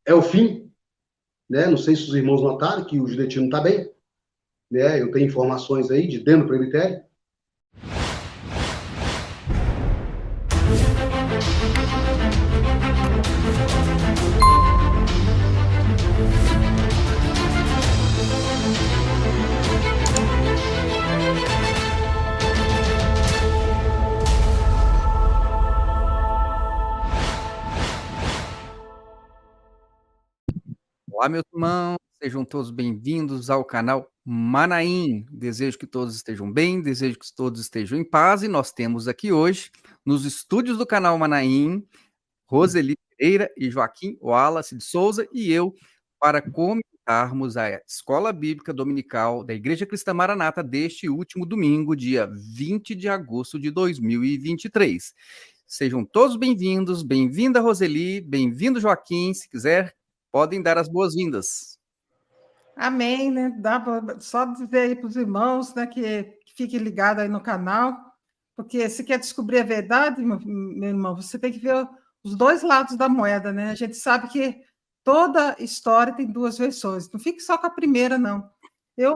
é o fim, né? Não sei se os irmãos notaram que o Judetino está bem, né? Eu tenho informações aí de dentro do presbitério. Olá, meus irmãos, sejam todos bem-vindos ao canal Manaim. Desejo que todos estejam bem, desejo que todos estejam em paz. E nós temos aqui hoje, nos estúdios do canal Manaim, Roseli Pereira e Joaquim Wallace de Souza e eu, para comentarmos a Escola Bíblica Dominical da Igreja Cristã Maranata deste último domingo, dia 20 de agosto de 2023. Sejam todos bem-vindos, bem-vinda Roseli, bem-vindo Joaquim, se quiser, podem dar as boas-vindas. Amém, né? Dá pra só dizer aí para os irmãos, né, que fiquem ligados aí no canal, porque se quer descobrir a verdade, meu irmão, você tem que ver os dois lados da moeda, né? A gente sabe que toda história tem duas versões, não fique só com a primeira, não.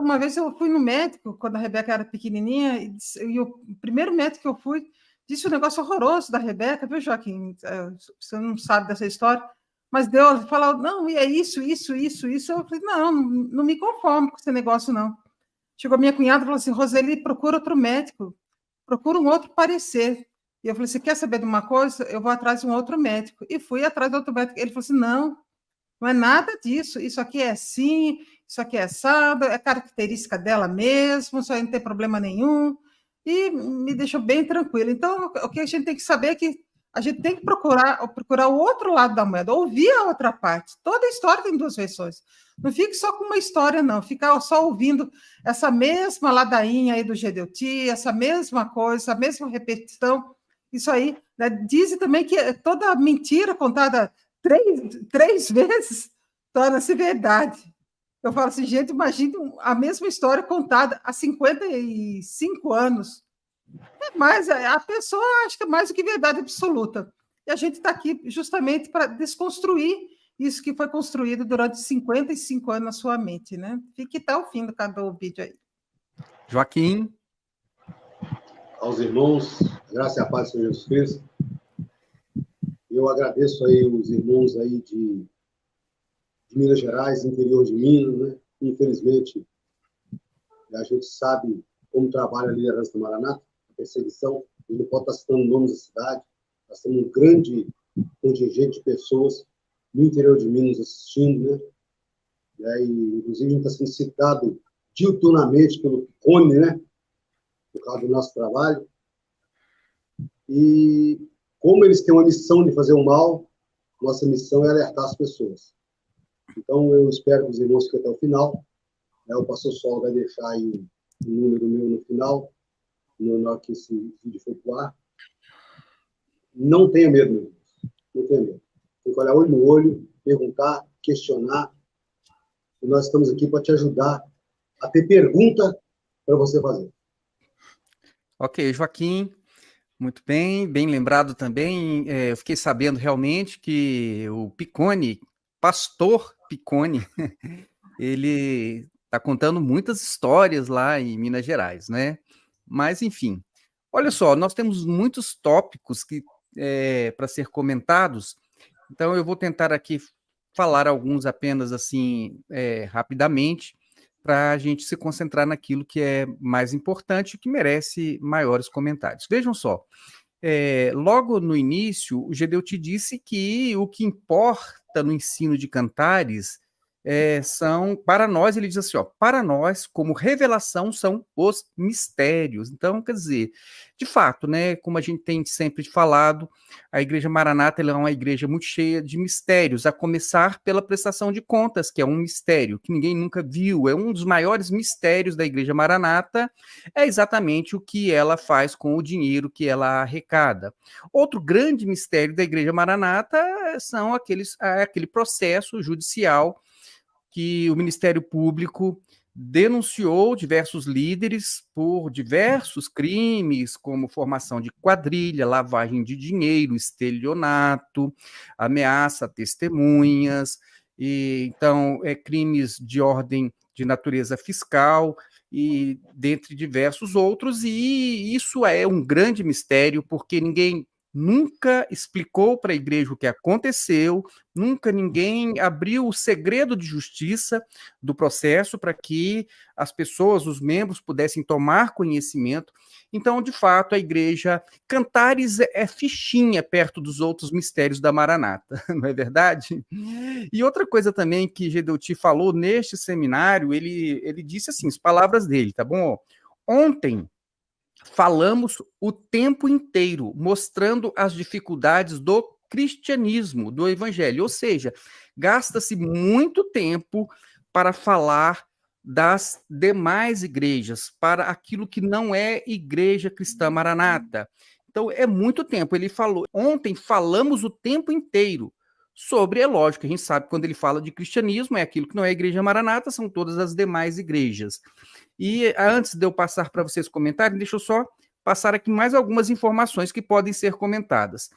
Uma vez eu fui no médico, quando a Rebeca era pequenininha, e o primeiro médico que eu fui disse um negócio horroroso da Rebeca, viu, Joaquim? Você não sabe dessa história, mas Deus falou, não, e é isso. Eu falei, não me conformo com esse negócio, não. Chegou minha cunhada e falou assim, Roseli, procura outro médico, procura um outro parecer. E eu falei, você quer saber de uma coisa? Eu vou atrás de um outro médico. E fui atrás de outro médico. Ele falou assim, não é nada disso, isso aqui é assim, isso aqui é assado, é característica dela mesmo, isso aí não tem problema nenhum. E me deixou bem tranquilo. Então, o que a gente tem que saber é que a gente tem que procurar o outro lado da moeda, ouvir a outra parte. Toda história tem duas versões. Não fique só com uma história, não. Ficar só ouvindo essa mesma ladainha aí do Gedeuti, essa mesma coisa, essa mesma repetição. Isso aí, né? Dizem também que toda mentira contada três vezes torna-se verdade. Eu falo assim, gente, imagine a mesma história contada há 55 anos. Mas a pessoa acha que é mais do que verdade absoluta. E a gente está aqui justamente para desconstruir isso que foi construído durante 55 anos na sua mente, né? Fique até o fim do vídeo aí. Joaquim. Aos irmãos, graça e a paz do Senhor Jesus Cristo. Eu agradeço aí os irmãos aí de Minas Gerais, interior de Minas, né? Infelizmente, a gente sabe como trabalha a liderança do Maranata, a perseguição. A gente pode estar citando nomes da cidade. Nós temos um grande contingente de pessoas no interior de Minas assistindo, né? E, inclusive, a gente está sendo citado diuturnamente pelo Cone, né? Por causa do nosso trabalho. E como eles têm uma missão de fazer o mal, nossa missão é alertar as pessoas. Então, eu espero que os irmãos fiquem até o final. O pastor Sol vai deixar aí o número meu no final, na hora que esse vídeo for pro ar. Não tenha medo, meu Deus. Não tenha medo. Tem que olhar olho no olho, perguntar, questionar. E nós estamos aqui para te ajudar a ter pergunta para você fazer. Ok, Joaquim. Muito bem, bem lembrado também. Eu fiquei sabendo realmente que o Piccone, pastor Piccone, ele está contando muitas histórias lá em Minas Gerais, né? Mas, enfim, olha só, nós temos muitos tópicos para ser comentados, então eu vou tentar aqui falar alguns apenas assim, rapidamente, para a gente se concentrar naquilo que é mais importante e que merece maiores comentários. Vejam só, logo no início, o Gedeu te disse que o que importa no ensino de cantares são, para nós, ele diz assim, ó, para nós, como revelação, são os mistérios. Então, quer dizer, de fato, né, como a gente tem sempre falado, a Igreja Maranata ela é uma igreja muito cheia de mistérios, a começar pela prestação de contas, que é um mistério que ninguém nunca viu, é um dos maiores mistérios da Igreja Maranata, é exatamente o que ela faz com o dinheiro que ela arrecada. Outro grande mistério da Igreja Maranata são aquele processo judicial que o Ministério Público denunciou diversos líderes por diversos crimes, como formação de quadrilha, lavagem de dinheiro, estelionato, ameaça a testemunhas, então, crimes de ordem de natureza fiscal, e dentre diversos outros, e isso é um grande mistério, porque ninguém nunca explicou para a igreja o que aconteceu, nunca ninguém abriu o segredo de justiça do processo para que as pessoas, os membros, pudessem tomar conhecimento. Então, de fato, a igreja, Cantares é fichinha perto dos outros mistérios da Maranata, não é verdade? E outra coisa também que Gedeuti falou neste seminário, ele disse assim, as palavras dele, tá bom? Ontem falamos o tempo inteiro, mostrando as dificuldades do cristianismo, do evangelho, ou seja, gasta-se muito tempo para falar das demais igrejas, para aquilo que não é igreja cristã Maranata. Então, é muito tempo. Ele falou, ontem falamos o tempo inteiro sobre, é lógico, a gente sabe que quando ele fala de cristianismo, é aquilo que não é a igreja Maranata, são todas as demais igrejas. E antes de eu passar para vocês comentarem, deixa eu só passar aqui mais algumas informações que podem ser comentadas.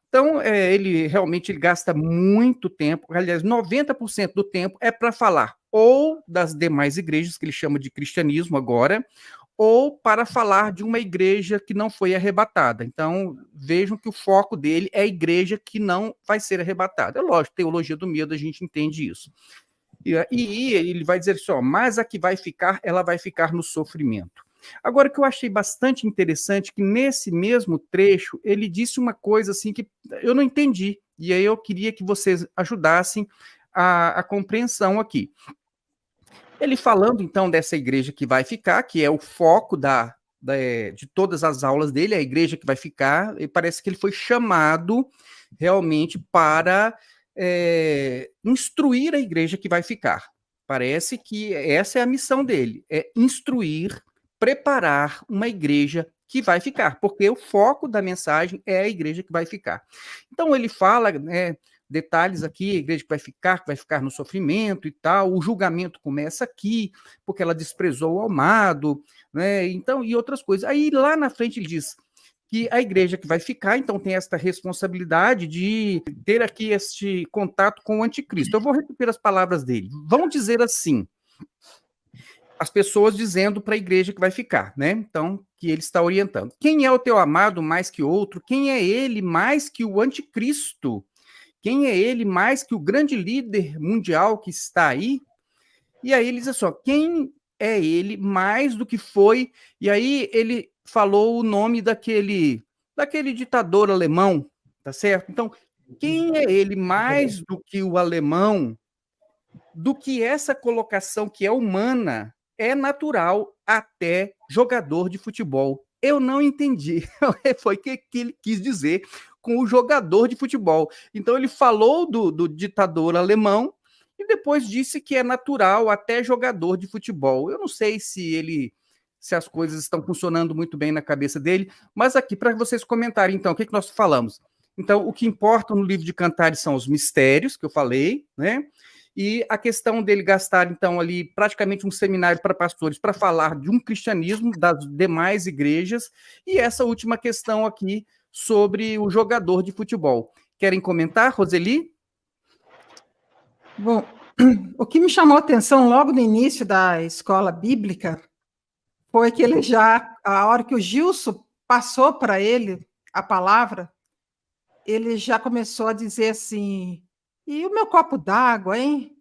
Então, ele realmente gasta muito tempo, aliás, 90% do tempo é para falar ou das demais igrejas, que ele chama de cristianismo agora, ou para falar de uma igreja que não foi arrebatada. Então, vejam que o foco dele é a igreja que não vai ser arrebatada. É lógico, teologia do medo, a gente entende isso. E ele vai dizer assim, ó, mas a que vai ficar, ela vai ficar no sofrimento. Agora, o que eu achei bastante interessante, que nesse mesmo trecho, ele disse uma coisa assim que eu não entendi, e aí eu queria que vocês ajudassem a compreensão aqui. Ele falando, então, dessa igreja que vai ficar, que é o foco de todas as aulas dele, a igreja que vai ficar, e parece que ele foi chamado realmente para instruir a igreja que vai ficar. Parece que essa é a missão dele, é instruir, preparar uma igreja que vai ficar, porque o foco da mensagem é a igreja que vai ficar. Então ele fala, detalhes aqui, a igreja que vai ficar no sofrimento e tal, o julgamento começa aqui, porque ela desprezou o amado, né? Então, e outras coisas. Aí lá na frente ele diz que a igreja que vai ficar, então, tem esta responsabilidade de ter aqui este contato com o anticristo. Eu vou repetir as palavras dele. Vão dizer assim, as pessoas dizendo para a igreja que vai ficar, né? Então, que ele está orientando. Quem é o teu amado mais que outro? Quem é ele mais que o anticristo? Quem é ele mais que o grande líder mundial que está aí? E aí ele diz assim, ó, quem é ele mais do que foi? E aí ele falou o nome daquele ditador alemão, tá certo? Então, quem é ele mais do que o alemão, do que essa colocação que é humana, é natural até jogador de futebol? Eu não entendi. Foi o que ele quis dizer com o jogador de futebol. Então, ele falou do ditador alemão e depois disse que é natural até jogador de futebol. Eu não sei se as coisas estão funcionando muito bem na cabeça dele, mas aqui, para vocês comentarem, então, o que nós falamos? Então, o que importa no livro de Cantares são os mistérios, que eu falei, né? E a questão dele gastar, então, ali praticamente um seminário para pastores para falar de um cristianismo das demais igrejas, e essa última questão aqui sobre o jogador de futebol. Querem comentar, Roseli? Bom, o que me chamou a atenção logo no início da escola bíblica foi que ele a hora que o Gilson passou para ele a palavra, ele já começou a dizer assim, e o meu copo d'água, hein?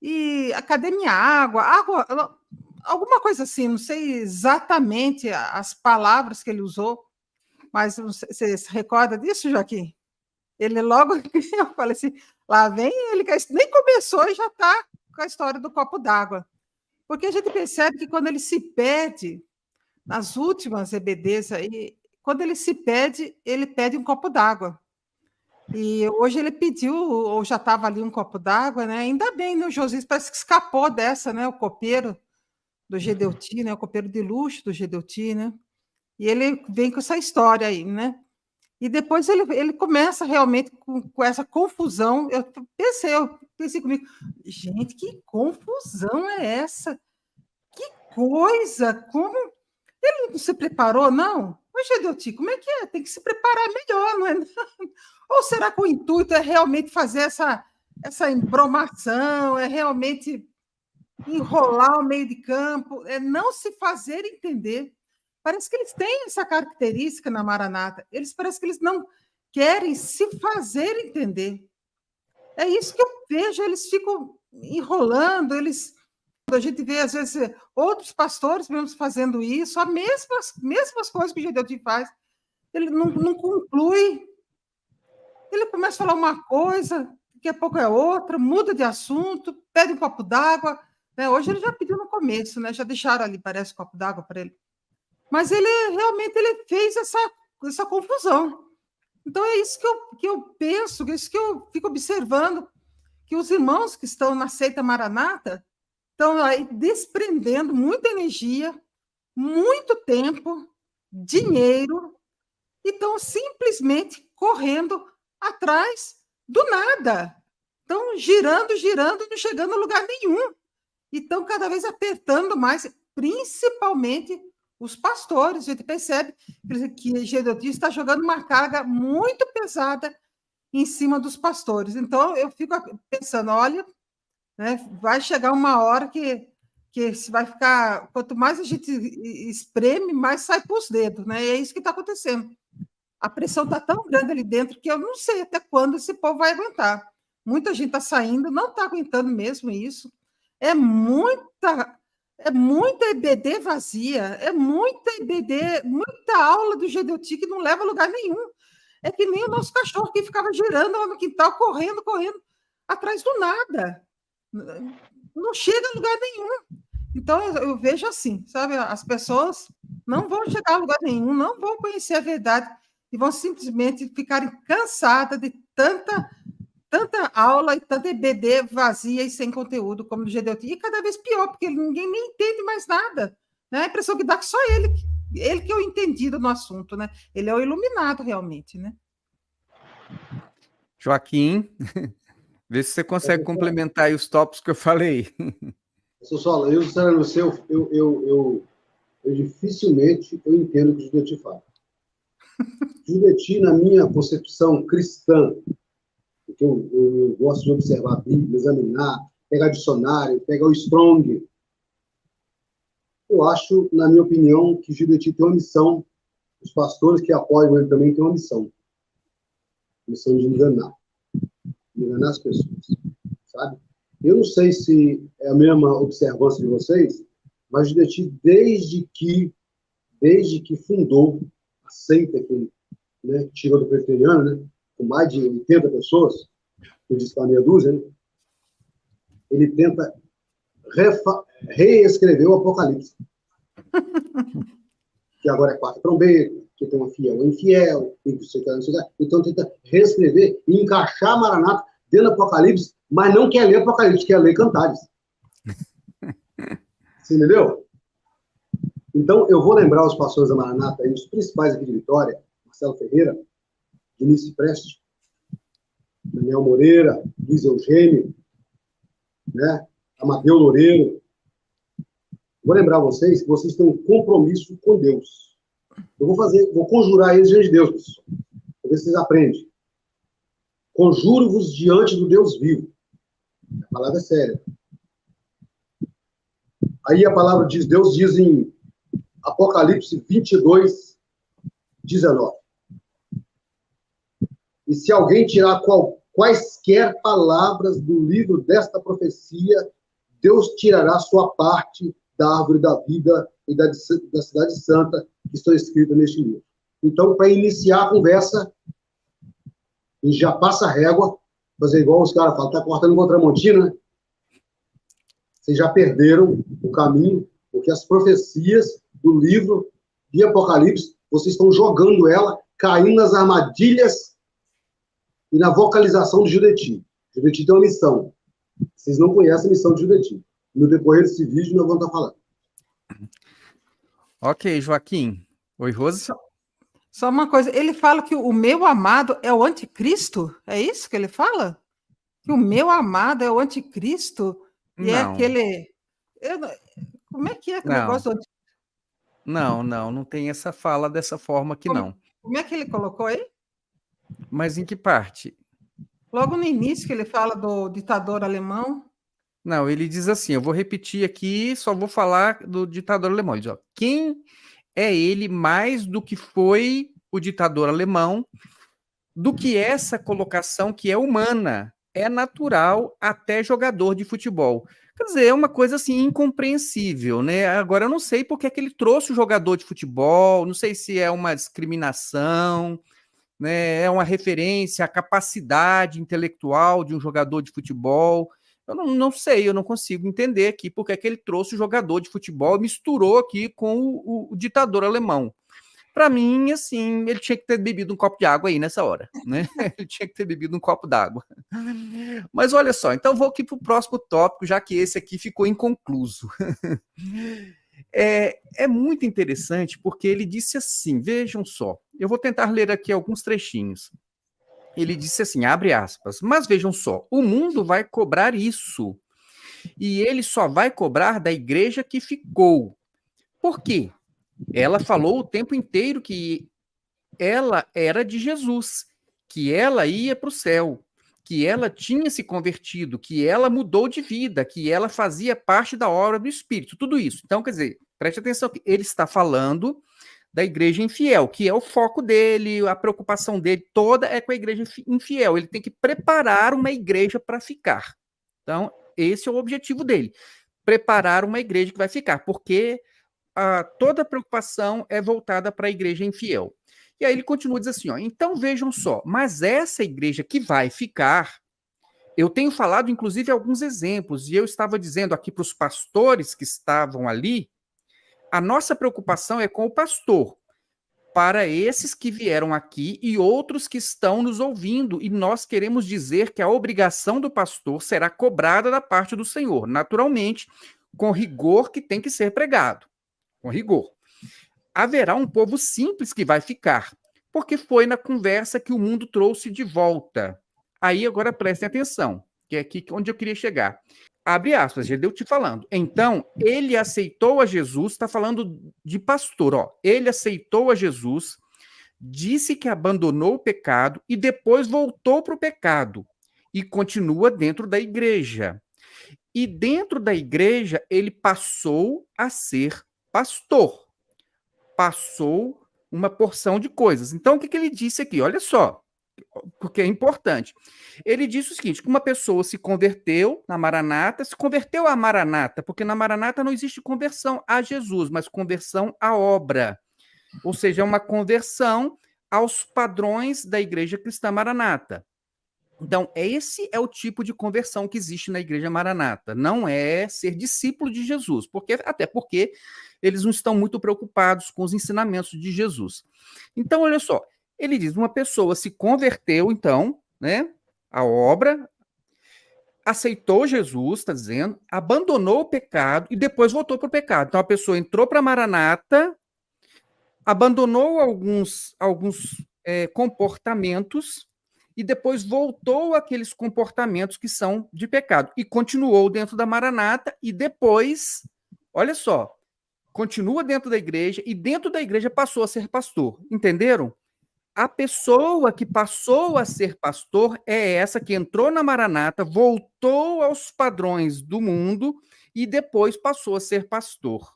E cadê minha água? Água, alguma coisa assim, não sei exatamente as palavras que ele usou, mas você se recorda disso, Joaquim? Ele logo, eu falei assim, lá vem ele, nem começou e já está com a história do copo d'água. Porque a gente percebe que quando ele se perde, nas últimas EBDs aí, quando ele se pede, ele pede um copo d'água. E hoje ele pediu, ou já estava ali um copo d'água, né? Ainda bem, né? O Josias parece que escapou dessa, né? O copeiro do Gedeuti, né? O copeiro de luxo do Gedeuti, né? E ele vem com essa história aí, né? E depois ele começa realmente com essa confusão. Eu pensei comigo, gente, que confusão é essa? Que coisa! Como ele não se preparou, não? Mas, Gedeuti, como é que é? Tem que se preparar melhor, não é? Ou será que o intuito é realmente fazer essa embromação, é realmente enrolar o meio de campo, é não se fazer entender. Parece que eles têm essa característica na Maranata. Parece que eles não querem se fazer entender. É isso que eu vejo, eles ficam enrolando, a gente vê, às vezes, outros pastores mesmo fazendo isso, as mesmas coisas que o Gedeuti faz. Ele não conclui. Ele começa a falar uma coisa, daqui a pouco é outra, muda de assunto, pede um copo d'água. Né? Hoje ele já pediu no começo, né? Já deixaram ali, parece, um copo d'água para ele. Mas ele realmente ele fez essa confusão. Então é isso que eu penso, é isso que eu fico observando, que os irmãos que estão na seita Maranata estão aí desprendendo muita energia, muito tempo, dinheiro, e estão simplesmente correndo atrás do nada. Estão girando, girando, não chegando a lugar nenhum. E estão cada vez apertando mais, principalmente os pastores. A gente percebe que Gedeuti está jogando uma carga muito pesada em cima dos pastores. Então, eu fico pensando, olha, né, vai chegar uma hora que vai ficar... Quanto mais a gente espreme, mais sai para os dedos. Né? E é isso que está acontecendo. A pressão está tão grande ali dentro que eu não sei até quando esse povo vai aguentar. Muita gente está saindo, não está aguentando mesmo isso. É muita EBD vazia, é muita EBD, muita aula do Gedeuti que não leva a lugar nenhum. É que nem o nosso cachorro que ficava girando lá no quintal, correndo, atrás do nada. Não chega a lugar nenhum. Então, eu vejo assim, sabe? As pessoas não vão chegar a lugar nenhum, não vão conhecer a verdade e vão simplesmente ficarem cansadas de tanta aula e tanta EBD vazia e sem conteúdo, como o Gedeuti, e cada vez pior, porque ninguém nem entende mais nada. Né? A impressão que dá que só ele que é o entendido no assunto, né? Ele é o iluminado realmente, né? Joaquim, vê se você consegue complementar aí os tópicos que eu falei. Pessoal, eu, sinceramente, eu dificilmente eu entendo o que o Gedeuti fala. Gedeuti, na minha concepção cristã, porque eu gosto de observar a Bíblia, examinar, pegar dicionário, pegar o Strong. Eu acho, na minha opinião, que Gedeuti tem uma missão, os pastores que apoiam ele também têm uma missão. Missão de enganar as pessoas, sabe? Eu não sei se é a mesma observância de vocês, mas Gedeuti, desde que fundou a seita que, né, tirou do presbiteriano, né, com mais de 80 pessoas, eu disse para meia dúzia, né, ele tenta reescrever o Apocalipse. Que agora é 4 trombetas, que tem uma fiel e infiel, e não sei o que. Então tenta reescrever e encaixar a Maranata dentro do Apocalipse, mas não quer ler Apocalipse, quer ler Cantares. Você entendeu? Então, eu vou lembrar os pastores da Maranata, aí, os principais aqui de Vitória, Marcelo Ferreira, Vinícius Preste, Daniel Moreira, Luiz Eugênio, né? Amadeu Loureiro. Vou lembrar vocês que vocês têm um compromisso com Deus. Eu vou conjurar eles diante de Deus, pessoal. Para ver se vocês aprendem. Conjuro-vos diante do Deus vivo. A palavra é séria. Aí a palavra diz, Deus diz em Apocalipse 22, 19. E se alguém tirar quaisquer palavras do livro desta profecia, Deus tirará sua parte da árvore da vida e da cidade santa que estão escritas neste livro. Então, para iniciar a conversa, a gente já passa a régua, fazer igual os caras falam, tá cortando contra a montina, né? Vocês já perderam o caminho, porque as profecias do livro de Apocalipse, vocês estão jogando ela, caindo nas armadilhas e na vocalização do Gedeuti. O Gedeuti tem uma missão. Vocês não conhecem a missão do Gedeuti. No decorrer desse vídeo, nós vamos estar falando. Ok, Joaquim. Oi, Rose. Só uma coisa, ele fala que o meu amado é o anticristo? É isso que ele fala? Que o meu amado é o anticristo? E não. É aquele... Como é que é aquele negócio do anticristo? Não tem essa fala dessa forma aqui, não. Como é que ele colocou aí? Mas em que parte? Logo no início que ele fala do ditador alemão. Não, ele diz assim, eu vou repetir aqui, só vou falar do ditador alemão. Ele diz, ó, quem é ele mais do que foi o ditador alemão, do que essa colocação que é humana, é natural até jogador de futebol. Quer dizer, é uma coisa assim incompreensível, né? Agora eu não sei porque é que ele trouxe o jogador de futebol, não sei se é uma discriminação, né? É uma referência à capacidade intelectual de um jogador de futebol. Eu não sei, eu não consigo entender aqui porque é que ele trouxe o jogador de futebol e misturou aqui com o ditador alemão. Para mim, assim, ele tinha que ter bebido um copo de água aí nessa hora, né? Ele tinha que ter bebido um copo d'água. Mas olha só, então vou aqui para o próximo tópico, já que esse aqui ficou inconcluso. É muito interessante porque ele disse assim, vejam só, eu vou tentar ler aqui alguns trechinhos. Ele disse assim, abre aspas, mas vejam só, o mundo vai cobrar isso, e ele só vai cobrar da igreja que ficou. Por quê? Ela falou o tempo inteiro que ela era de Jesus, que ela ia para o céu, que ela tinha se convertido, que ela mudou de vida, que ela fazia parte da obra do Espírito, tudo isso. Então, quer dizer, preste atenção que ele está falando da igreja infiel, que é o foco dele, a preocupação dele toda é com a igreja infiel. Ele tem que preparar uma igreja para ficar. Então, esse é o objetivo dele, preparar uma igreja que vai ficar, porque toda a preocupação é voltada para a igreja infiel. E aí ele continua diz assim, ó, então vejam só, mas essa igreja que vai ficar, eu tenho falado inclusive alguns exemplos, e eu estava dizendo aqui para os pastores que estavam ali, a nossa preocupação é com o pastor, para esses que vieram aqui e outros que estão nos ouvindo, e nós queremos dizer que a obrigação do pastor será cobrada da parte do Senhor, naturalmente, com rigor que tem que ser pregado, com rigor. Haverá um povo simples que vai ficar, porque foi na conversa que o mundo trouxe de volta. Aí agora prestem atenção, que é aqui onde eu queria chegar. Abre aspas, já deu te falando. Então, ele aceitou a Jesus, está falando de pastor, ó. Ele aceitou a Jesus, disse que abandonou o pecado e depois voltou para o pecado e continua dentro da igreja. E dentro da igreja, ele passou a ser pastor. Passou uma porção de coisas. Então, o que ele disse aqui? Olha só, porque é importante. Ele disse o seguinte, que uma pessoa se converteu na Maranata, se converteu à Maranata, porque na Maranata não existe conversão a Jesus, mas conversão à obra. Ou seja, é uma conversão aos padrões da Igreja Cristã Maranata. Então, esse é o tipo de conversão que existe na Igreja Maranata. Não é ser discípulo de Jesus, até porque eles não estão muito preocupados com os ensinamentos de Jesus. Então, olha só, ele diz, uma pessoa se converteu, então, né, à obra, aceitou Jesus, está dizendo, abandonou o pecado e depois voltou para o pecado. Então, a pessoa entrou para a Maranata, abandonou alguns comportamentos e depois voltou àqueles comportamentos que são de pecado e continuou dentro da Maranata e depois, olha só, continua dentro da igreja e dentro da igreja passou a ser pastor. Entenderam? A pessoa que passou a ser pastor é essa que entrou na Maranata, voltou aos padrões do mundo e depois passou a ser pastor.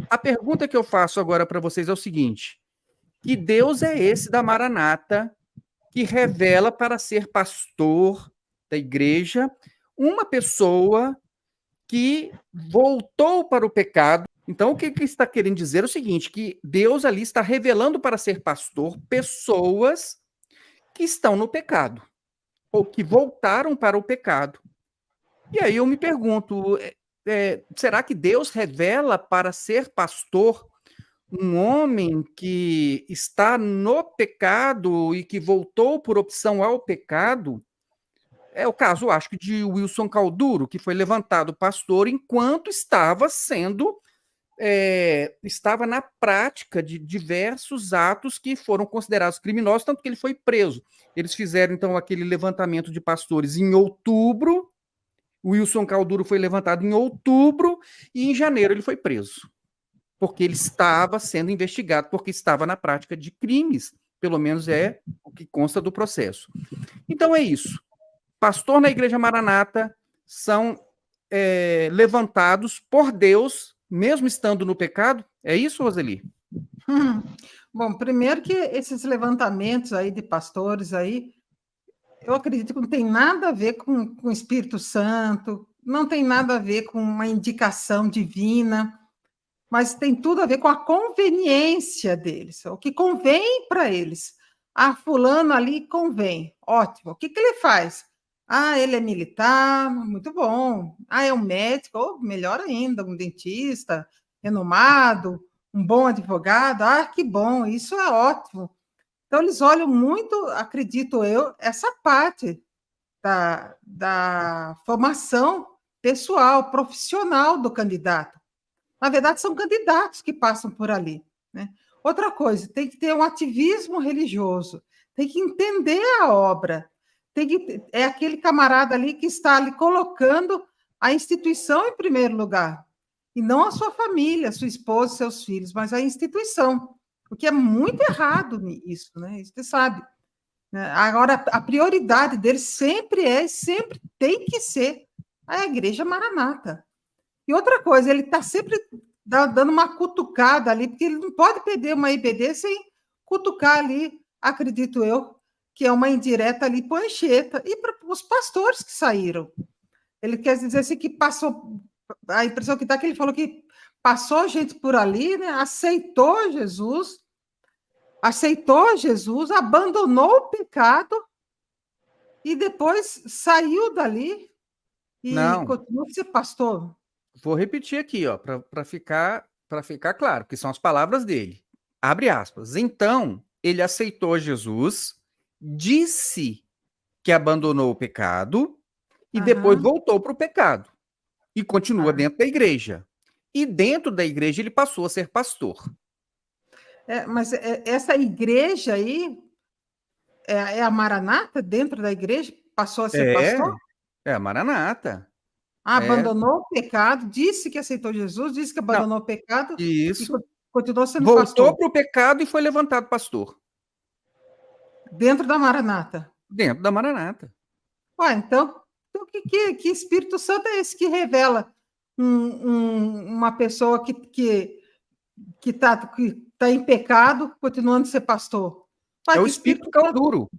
A pergunta que eu faço agora para vocês é o seguinte: que Deus é esse da Maranata que revela para ser pastor da igreja uma pessoa que voltou para o pecado? Então, o que está querendo dizer é o seguinte, que Deus ali está revelando para ser pastor pessoas que estão no pecado, ou que voltaram para o pecado. E aí eu me pergunto, será que Deus revela para ser pastor um homem que está no pecado e que voltou por opção ao pecado? É o caso, acho que, de Wilson Calduro, que foi levantado pastor enquanto estava na prática de diversos atos que foram considerados criminosos, tanto que ele foi preso. Eles fizeram, então, aquele levantamento de pastores em outubro, o Wilson Calduro foi levantado em outubro, e em janeiro ele foi preso, porque ele estava sendo investigado, porque estava na prática de crimes pelo menos é o que consta do processo. Então é isso. Pastor na Igreja Maranata são levantados por Deus, mesmo estando no pecado? É isso, Roseli? Bom, primeiro que esses levantamentos aí de pastores aí, eu acredito que não tem nada a ver com o Espírito Santo, não tem nada a ver com uma indicação divina, mas tem tudo a ver com a conveniência deles, o que convém para eles. Ah, fulano ali convém, ótimo. O que ele faz? Ah, ele é militar, muito bom. Ah, é um médico, oh, melhor ainda, um dentista renomado, um bom advogado. Ah, que bom, isso é ótimo. Então, eles olham muito, acredito eu, essa parte da formação pessoal, profissional do candidato. Na verdade, são candidatos que passam por ali, né? Outra coisa, tem que ter um ativismo religioso, tem que entender a obra, é aquele camarada ali que está ali colocando a instituição em primeiro lugar, e não a sua família, a sua esposa, seus filhos, mas a instituição, o que é muito errado isso, né? Isso você sabe. Agora, a prioridade dele sempre tem que ser a Igreja Maranata. E outra coisa, ele está sempre dando uma cutucada ali, porque ele não pode perder uma IBD sem cutucar ali, acredito eu, que é uma indireta ali para Anchieta e para os pastores que saíram. Ele quer dizer assim que passou, a impressão que dá é que ele falou que passou gente por ali, né, aceitou Jesus, abandonou o pecado e depois saiu dali e continuou a ser pastor. Vou repetir aqui, ó, para ficar claro, que são as palavras dele. Abre aspas. Então, ele aceitou Jesus, disse que abandonou o pecado e depois voltou para o pecado. E continua dentro da igreja. E dentro da igreja ele passou a ser pastor. Mas essa igreja aí é a Maranata dentro da igreja? Passou a ser pastor? É a Maranata. Abandonou o pecado, disse que aceitou Jesus, disse que abandonou o pecado isso. E continuou sendo voltou pastor. Voltou para o pecado e foi levantado pastor. Dentro da Maranata? Dentro da Maranata. Então que Espírito Santo é esse que revela uma pessoa que está em pecado, continuando a ser pastor? É o Espírito Calduro.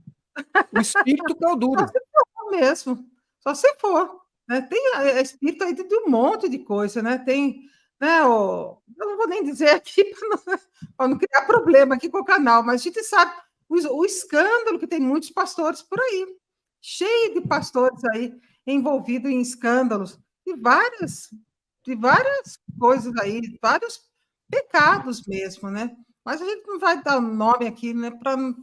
O Espírito Calduro. Só se for mesmo. Só se for. Né? Tem espírito aí de um monte de coisa, né? Tem, né, eu não vou nem dizer aqui para não criar problema aqui com o canal, mas a gente sabe o escândalo que tem muitos pastores por aí, cheio de pastores aí envolvidos em escândalos de várias coisas aí, vários pecados mesmo, né? Mas a gente não vai dar nome aqui, né, para não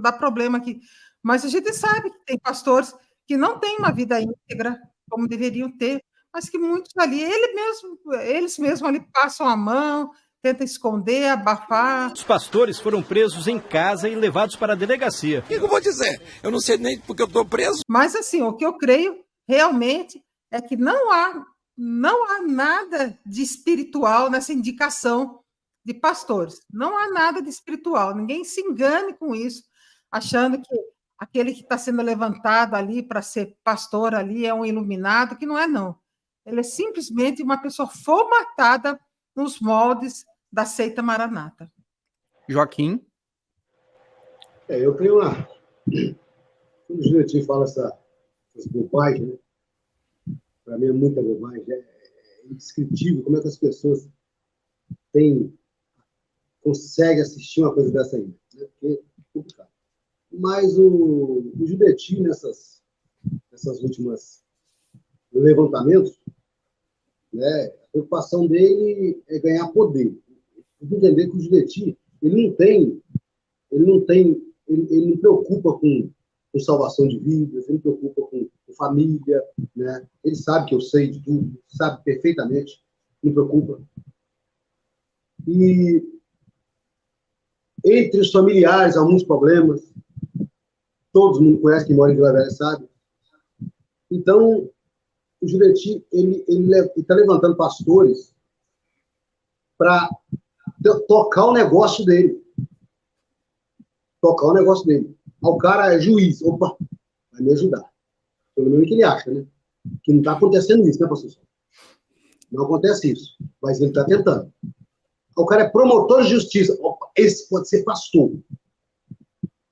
dar problema aqui. Mas a gente sabe que tem pastores que não têm uma vida íntegra, como deveriam ter, mas que muitos ali, eles mesmos ali passam a mão, tentam esconder, abafar. Os pastores foram presos em casa e levados para a delegacia. O que eu vou dizer? Eu não sei nem porque eu estou preso. Mas, assim, o que eu creio realmente é que não há nada de espiritual nessa indicação de pastores. Não há nada de espiritual. Ninguém se engane com isso, achando que aquele que está sendo levantado ali para ser pastor ali é um iluminado, que não é, não. Ele é simplesmente uma pessoa formatada nos moldes da seita Maranata. Joaquim? Eu creio lá. Quando o Junetinho fala essas bobagens, né? Para mim é muita bobagem. É indescritível como é que as pessoas conseguem assistir uma coisa dessa ainda. Né? Porque é complicado. Mas o Junetinho, nessas últimas levantamentos, né, a preocupação dele é ganhar poder. Tem que entender que o Junetinho, ele não preocupa com salvação de vidas, ele não preocupa com família, né? Ele sabe que eu sei de tudo, sabe perfeitamente, não preocupa. E entre os familiares há muitos problemas, todo mundo conhece, quem mora em Vila Velha sabe. Então, o Junetinho, ele está levantando pastores para tocar o negócio dele. tocar o negócio dele. O cara é juiz, opa, vai me ajudar. Pelo menos que ele acha, né? Que não está acontecendo isso, né, pastor? Não acontece isso, mas ele está tentando. O cara é promotor de justiça, opa, esse pode ser pastor.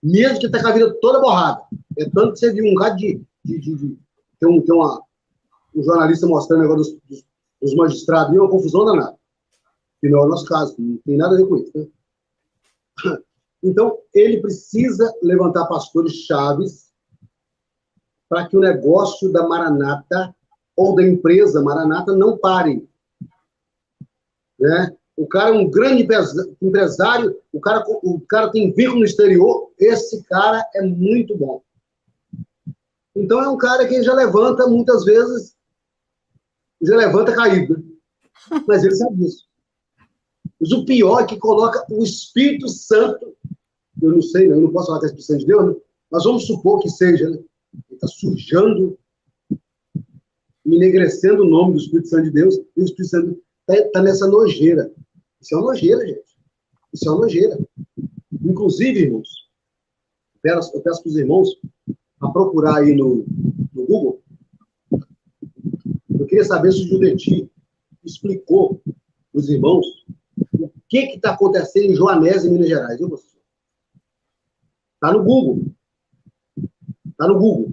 Mesmo que está com a vida toda borrada. É tanto que você viu um cara tem um jornalista mostrando o negócio dos magistrados, e uma confusão danada. Que não é o nosso caso, não tem nada a ver com isso, né? Então, ele precisa levantar pastores chaves para que o negócio da Maranata ou da empresa Maranata não pare. Né? O cara é um grande empresário, o cara tem vínculo no exterior, esse cara é muito bom. Então, é um cara que já levanta, muitas vezes, já levanta caído. Mas ele sabe disso. Mas o pior é que coloca o Espírito Santo, eu não sei, né? Eu não posso falar que é o Espírito Santo de Deus, né? Mas vamos supor que seja, né? Ele está sujando, enegrecendo o nome do Espírito Santo de Deus, e o Espírito Santo está nessa nojeira. Isso é uma nojeira, gente. Isso é uma nojeira. Inclusive, irmãos, eu peço para os irmãos a procurar aí no Google. Eu queria saber se o Judeti explicou para os irmãos o que está acontecendo em Joanésia, Minas Gerais. Viu, professor? Está no Google. Está no Google.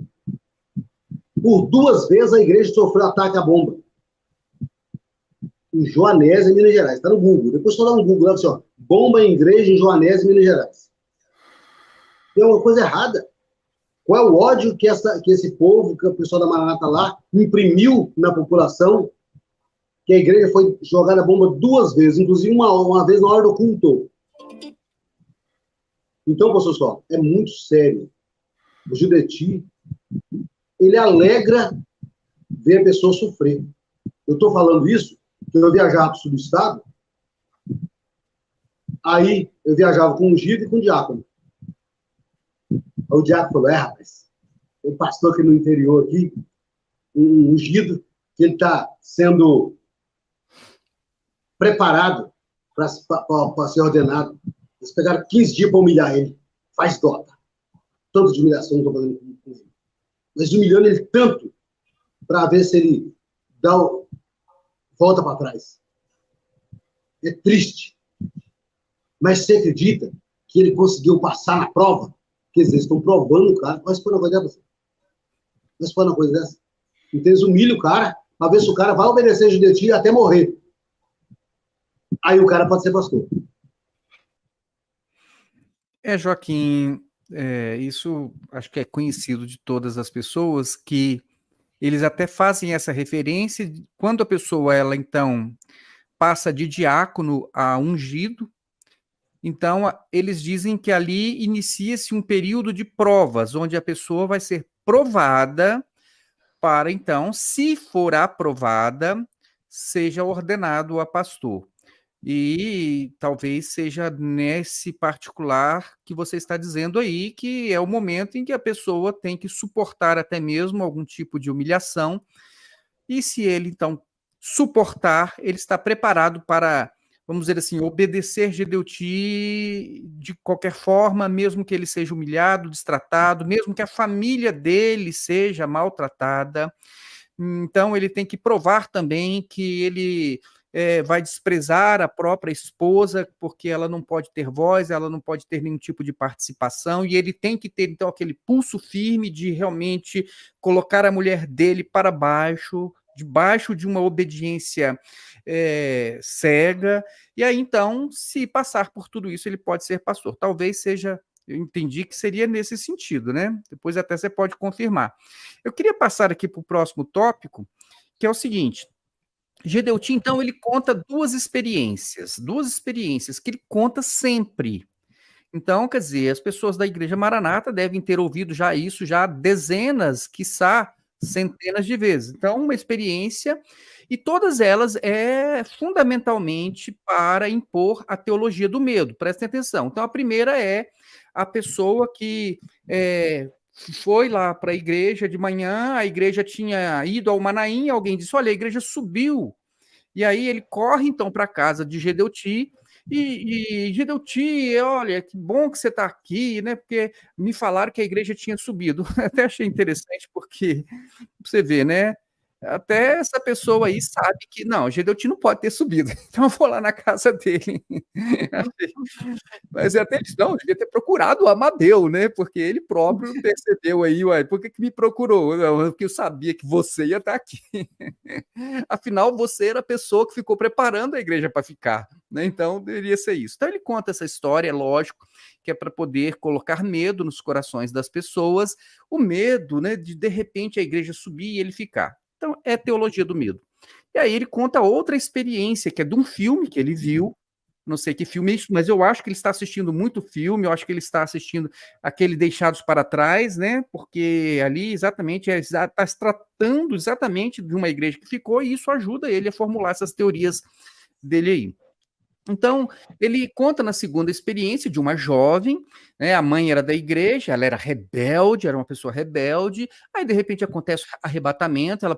Por 2 vezes a igreja sofreu ataque à bomba. Em Joanésia, Minas Gerais. Está no Google. Depois só dá um Google lá, assim, ó, bomba em igreja em Joanésia, Minas Gerais. Tem uma coisa errada. Qual é o ódio que esse povo, que o pessoal da Maranata lá, imprimiu na população, que a igreja foi jogada bomba 2 vezes, inclusive uma vez na hora do culto. Então, pastor, só, é muito sério. O Judeti, ele alegra ver a pessoa sofrer. Eu estou falando isso, porque eu viajava para o sul do estado, aí eu viajava com o ungido e com o diácono. Aí o diácono falou, rapaz, tem um pastor aqui no interior, aqui, um ungido, que ele está sendo preparado para ser ordenado. Eles pegaram 15 dias para humilhar ele. Faz dota. Tanto de humilhação não estou fazendo com ele. Mas humilhando ele tanto para ver se ele volta para trás. É triste. Mas você acredita que ele conseguiu passar na prova? Quer dizer, eles estão provando o cara. Mas foi uma coisa dessa. Mas foi uma coisa dessa. Então eles humilham o cara para ver se o cara vai obedecer a Judeti até morrer. Aí o cara pode ser pastor. Joaquim, isso acho que é conhecido de todas as pessoas, que eles até fazem essa referência quando a pessoa, ela então passa de diácono a ungido, então eles dizem que ali inicia-se um período de provas, onde a pessoa vai ser provada para então, se for aprovada, seja ordenado a pastor. E talvez seja nesse particular que você está dizendo aí, que é o momento em que a pessoa tem que suportar até mesmo algum tipo de humilhação, e se ele, então, suportar, ele está preparado para, vamos dizer assim, obedecer Gedeuti de qualquer forma, mesmo que ele seja humilhado, destratado, mesmo que a família dele seja maltratada. Então, ele tem que provar também que ele vai desprezar a própria esposa, porque ela não pode ter voz, ela não pode ter nenhum tipo de participação, e ele tem que ter, então, aquele pulso firme de realmente colocar a mulher dele para baixo, debaixo de uma obediência cega, e aí, então, se passar por tudo isso, ele pode ser pastor. Talvez seja... Eu entendi que seria nesse sentido, né? Depois até você pode confirmar. Eu queria passar aqui para o próximo tópico, que é o seguinte. Gedeuti, então, ele conta duas experiências que ele conta sempre. Então, quer dizer, as pessoas da Igreja Maranata devem ter ouvido já isso já dezenas, quiçá centenas de vezes. Então, uma experiência, e todas elas fundamentalmente para impor a teologia do medo. Prestem atenção. Então, a primeira é a pessoa que foi lá para a igreja de manhã, a igreja tinha ido ao Manaim, alguém disse, olha, a igreja subiu. E aí ele corre, então, para a casa de Gedeuti, Gedeuti, olha, que bom que você está aqui, né? Porque me falaram que a igreja tinha subido. Até achei interessante, porque você vê, né? Até essa pessoa aí sabe que não, Gedeuti não pode ter subido. Então eu vou lá na casa dele. Mas até disse, não, devia ter procurado o Amadeu, né? Porque ele próprio percebeu aí, ué, por que me procurou? Não, porque eu sabia que você ia estar aqui. Afinal, você era a pessoa que ficou preparando a igreja para ficar, né? Então, deveria ser isso. Então, ele conta essa história, é lógico, que é para poder colocar medo nos corações das pessoas, o medo, né, de repente a igreja subir e ele ficar. Então, é teologia do medo. E aí ele conta outra experiência, que é de um filme que ele viu, não sei que filme é isso, mas eu acho que ele está assistindo muito filme, eu acho que ele está assistindo aquele Deixados para Trás, né? Porque ali exatamente está se tratando exatamente de uma igreja que ficou, e isso ajuda ele a formular essas teorias dele aí. Então, ele conta na segunda experiência de uma jovem, né, a mãe era da igreja, ela era rebelde, era uma pessoa rebelde, aí de repente acontece o arrebatamento, ele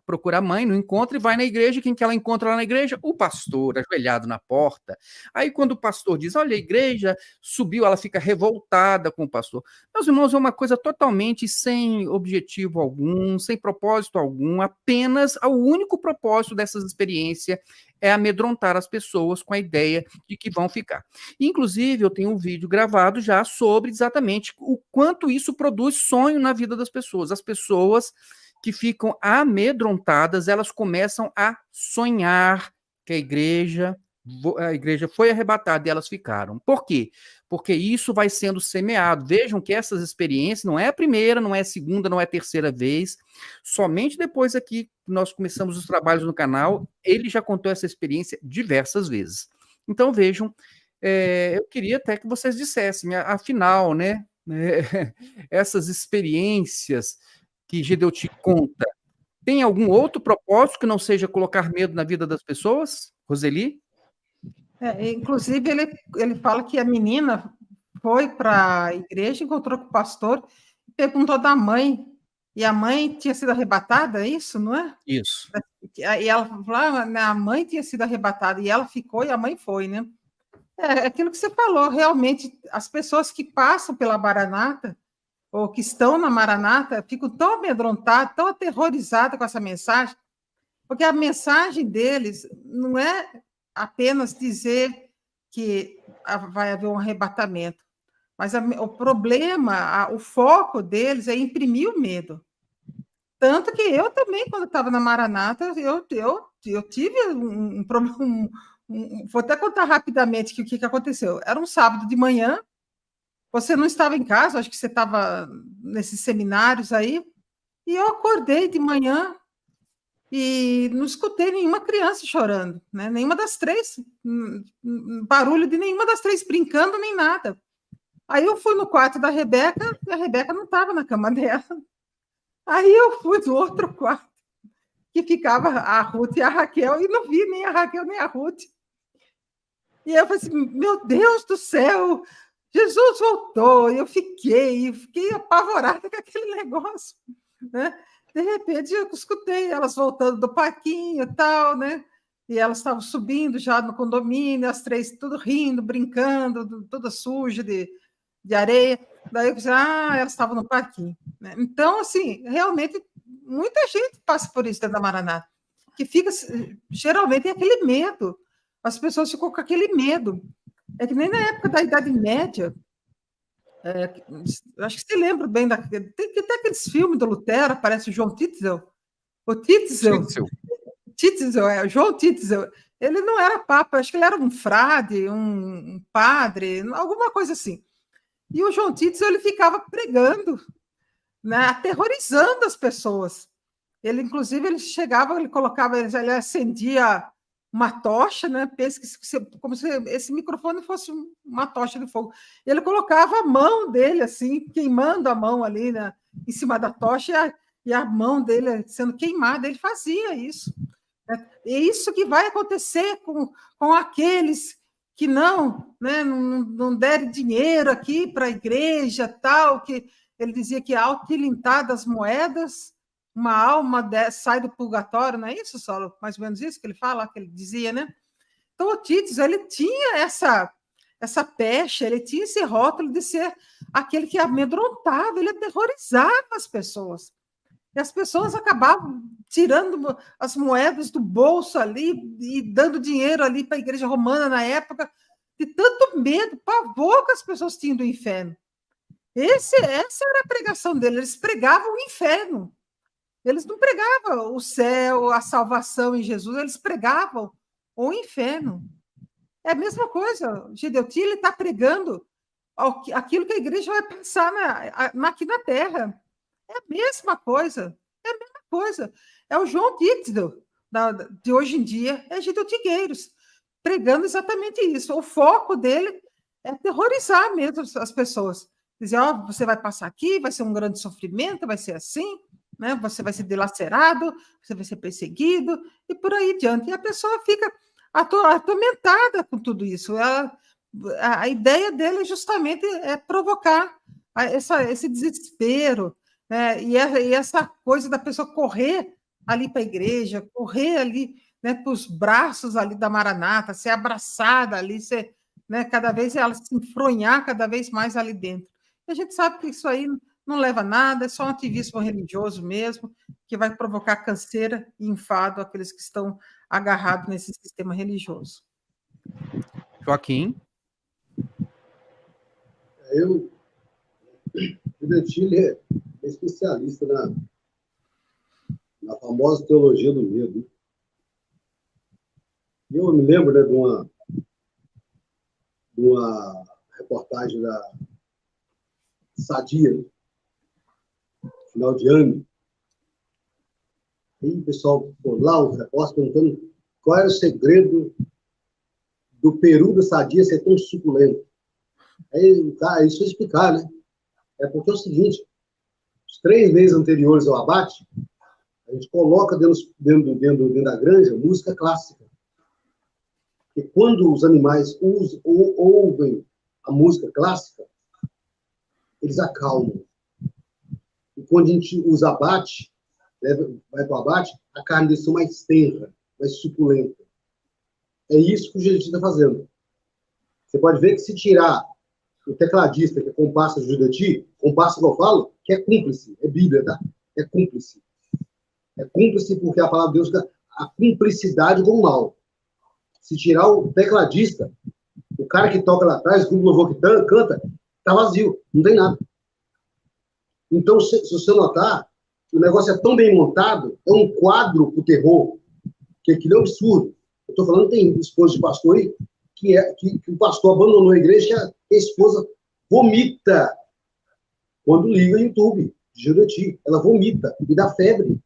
procura a mãe, não encontra e vai na igreja, quem que ela encontra lá na igreja? O pastor, ajoelhado na porta. Aí quando o pastor diz, olha, a igreja subiu, ela fica revoltada com o pastor. Meus irmãos, é uma coisa totalmente sem objetivo algum, sem propósito algum, apenas o único propósito dessas experiências é amedrontar as pessoas com a ideia de que vão ficar. Inclusive, eu tenho um vídeo gravado já sobre exatamente o quanto isso produz sonho na vida das pessoas. As pessoas que ficam amedrontadas, elas começam a sonhar que a igreja foi arrebatada e elas ficaram. Por quê? Porque isso vai sendo semeado. Vejam que essas experiências não é a primeira, não é a segunda, não é a terceira vez. Somente depois aqui nós começamos os trabalhos no canal, ele já contou essa experiência diversas vezes. Então vejam, eu queria até que vocês dissessem, afinal, né, essas experiências que Gedeuti conta, tem algum outro propósito que não seja colocar medo na vida das pessoas? Roseli? Inclusive, ele fala que a menina foi para a igreja, encontrou com o pastor, e perguntou da mãe, e a mãe tinha sido arrebatada, é isso, não é? Isso. E ela falou, a mãe tinha sido arrebatada, e ela ficou, e a mãe foi, né? É aquilo que você falou, realmente, as pessoas que passam pela Maranata, ou que estão na Maranata, ficam tão amedrontadas, tão aterrorizadas com essa mensagem, porque a mensagem deles não é apenas dizer que vai haver um arrebatamento, mas o problema, o foco deles é imprimir o medo. Tanto que eu também, quando estava na Maranata, eu tive um problema. Vou até contar rapidamente o que aconteceu. Era um sábado de manhã, você não estava em casa, acho que você estava nesses seminários aí, e eu acordei de manhã e não escutei nenhuma criança chorando, né? Nenhuma das três, barulho de nenhuma das três brincando, nem nada. Aí eu fui no quarto da Rebeca, e a Rebeca não estava na cama dela. Aí eu fui no outro quarto, que ficava a Ruth e a Raquel, e não vi nem a Raquel nem a Ruth. E eu falei assim, meu Deus do céu, Jesus voltou. E eu fiquei apavorada com aquele negócio, né? De repente, eu escutei elas voltando do parquinho e tal, né? E elas estavam subindo já no condomínio, as três tudo rindo, brincando, toda suja de areia. Daí eu disse, elas estavam no parquinho. Né? Então, assim, realmente, muita gente passa por isso dentro da Maranata, que fica, geralmente, é aquele medo. As pessoas ficam com aquele medo. É que nem na época da Idade Média, acho que você lembra bem, tem até aqueles filmes do Lutero, aparece o João Tietzel. O Tietzel, João Tietzel, ele não era papa, acho que ele era um frade, um padre, alguma coisa assim. E o João Tietzel, ele ficava pregando, né, aterrorizando as pessoas. Ele, inclusive, ele chegava, ele acendia uma tocha, né? Pensa como se esse microfone fosse uma tocha de fogo. Ele colocava a mão dele assim, queimando a mão ali, né, em cima da tocha, e a mão dele sendo queimada. Ele fazia isso. Né? É isso que vai acontecer com aqueles que não derem dinheiro aqui para a igreja, tal, que ele dizia que ao tilintar das moedas, uma alma sai do purgatório, não é isso, Saulo? Mais ou menos isso que ele fala, que ele dizia, né? Então, o Títus, ele tinha essa pecha, ele tinha esse rótulo de ser aquele que amedrontava, ele aterrorizava as pessoas. E as pessoas acabavam tirando as moedas do bolso ali e dando dinheiro ali para a igreja romana na época, de tanto medo, pavor que as pessoas tinham do inferno. Essa era a pregação deles, eles pregavam o inferno. Eles não pregavam o céu, a salvação em Jesus, eles pregavam o inferno. É a mesma coisa, o Gideoti está pregando aquilo que a igreja vai passar aqui na Terra. É a mesma coisa, é a mesma coisa. É o João Dítzio de hoje em dia, é Gideoti Gueiros, pregando exatamente isso. O foco dele é terrorizar mesmo as pessoas. Dizer, você vai passar aqui, vai ser um grande sofrimento, vai ser assim, né? Você vai ser dilacerado, você vai ser perseguido, e por aí adiante. E a pessoa fica atormentada com tudo isso. A ideia dele justamente é provocar esse desespero, né? E essa coisa da pessoa correr ali para a igreja, correr ali, né, para os braços ali da Maranata, ser abraçada ali, ser, né, cada vez ela se enfronhar cada vez mais ali dentro. E a gente sabe que isso aí não leva a nada, é só um ativismo religioso mesmo, que vai provocar canseira e enfado àqueles que estão agarrados nesse sistema religioso. Joaquim? O Gideoti é especialista na famosa teologia do medo. Eu me lembro, né, de uma reportagem da Sadia, final de ano. E o pessoal foi lá, os repórteres, perguntando qual era o segredo do peru da Sadia ser tão suculento. Aí, cara, isso foi explicar, né? É porque é o seguinte, os 3 meses anteriores ao abate, a gente coloca dentro da granja música clássica. E quando os animais ouvem a música clássica, eles acalmam. E quando a gente usa abate, né, vai para o abate, a carne deles são mais tenra, mais suculenta. É isso que o Gideoti está fazendo. Você pode ver que se tirar o tecladista, que é comparsa do Gideoti, comparsa que eu falo, que é cúmplice, é Bíblia, tá? É cúmplice. É cúmplice porque a palavra de Deus dá a cumplicidade com o mal. Se tirar o tecladista, o cara que toca lá atrás, o louvor que canta, tá vazio, não tem nada. Então, se você notar, o negócio é tão bem montado, é um quadro pro terror, que aquilo é um absurdo. Eu estou falando, tem esposa de pastor aí, que o pastor abandonou a igreja, que a esposa vomita quando liga o YouTube de Gideoti. Ela vomita e dá febre.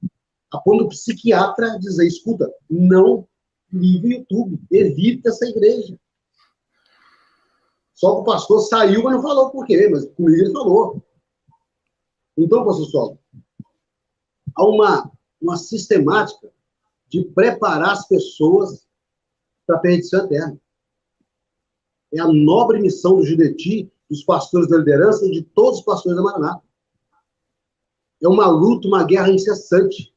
A ponto do psiquiatra dizer, escuta, não liga o YouTube, evita essa igreja. Só que o pastor saiu, mas não falou por quê, mas comigo ele falou. Então, pastor Saulo, há uma sistemática de preparar as pessoas para a perdição eterna. É a nobre missão do Gideoti, dos pastores da liderança e de todos os pastores da Maranata. É uma luta, uma guerra incessante,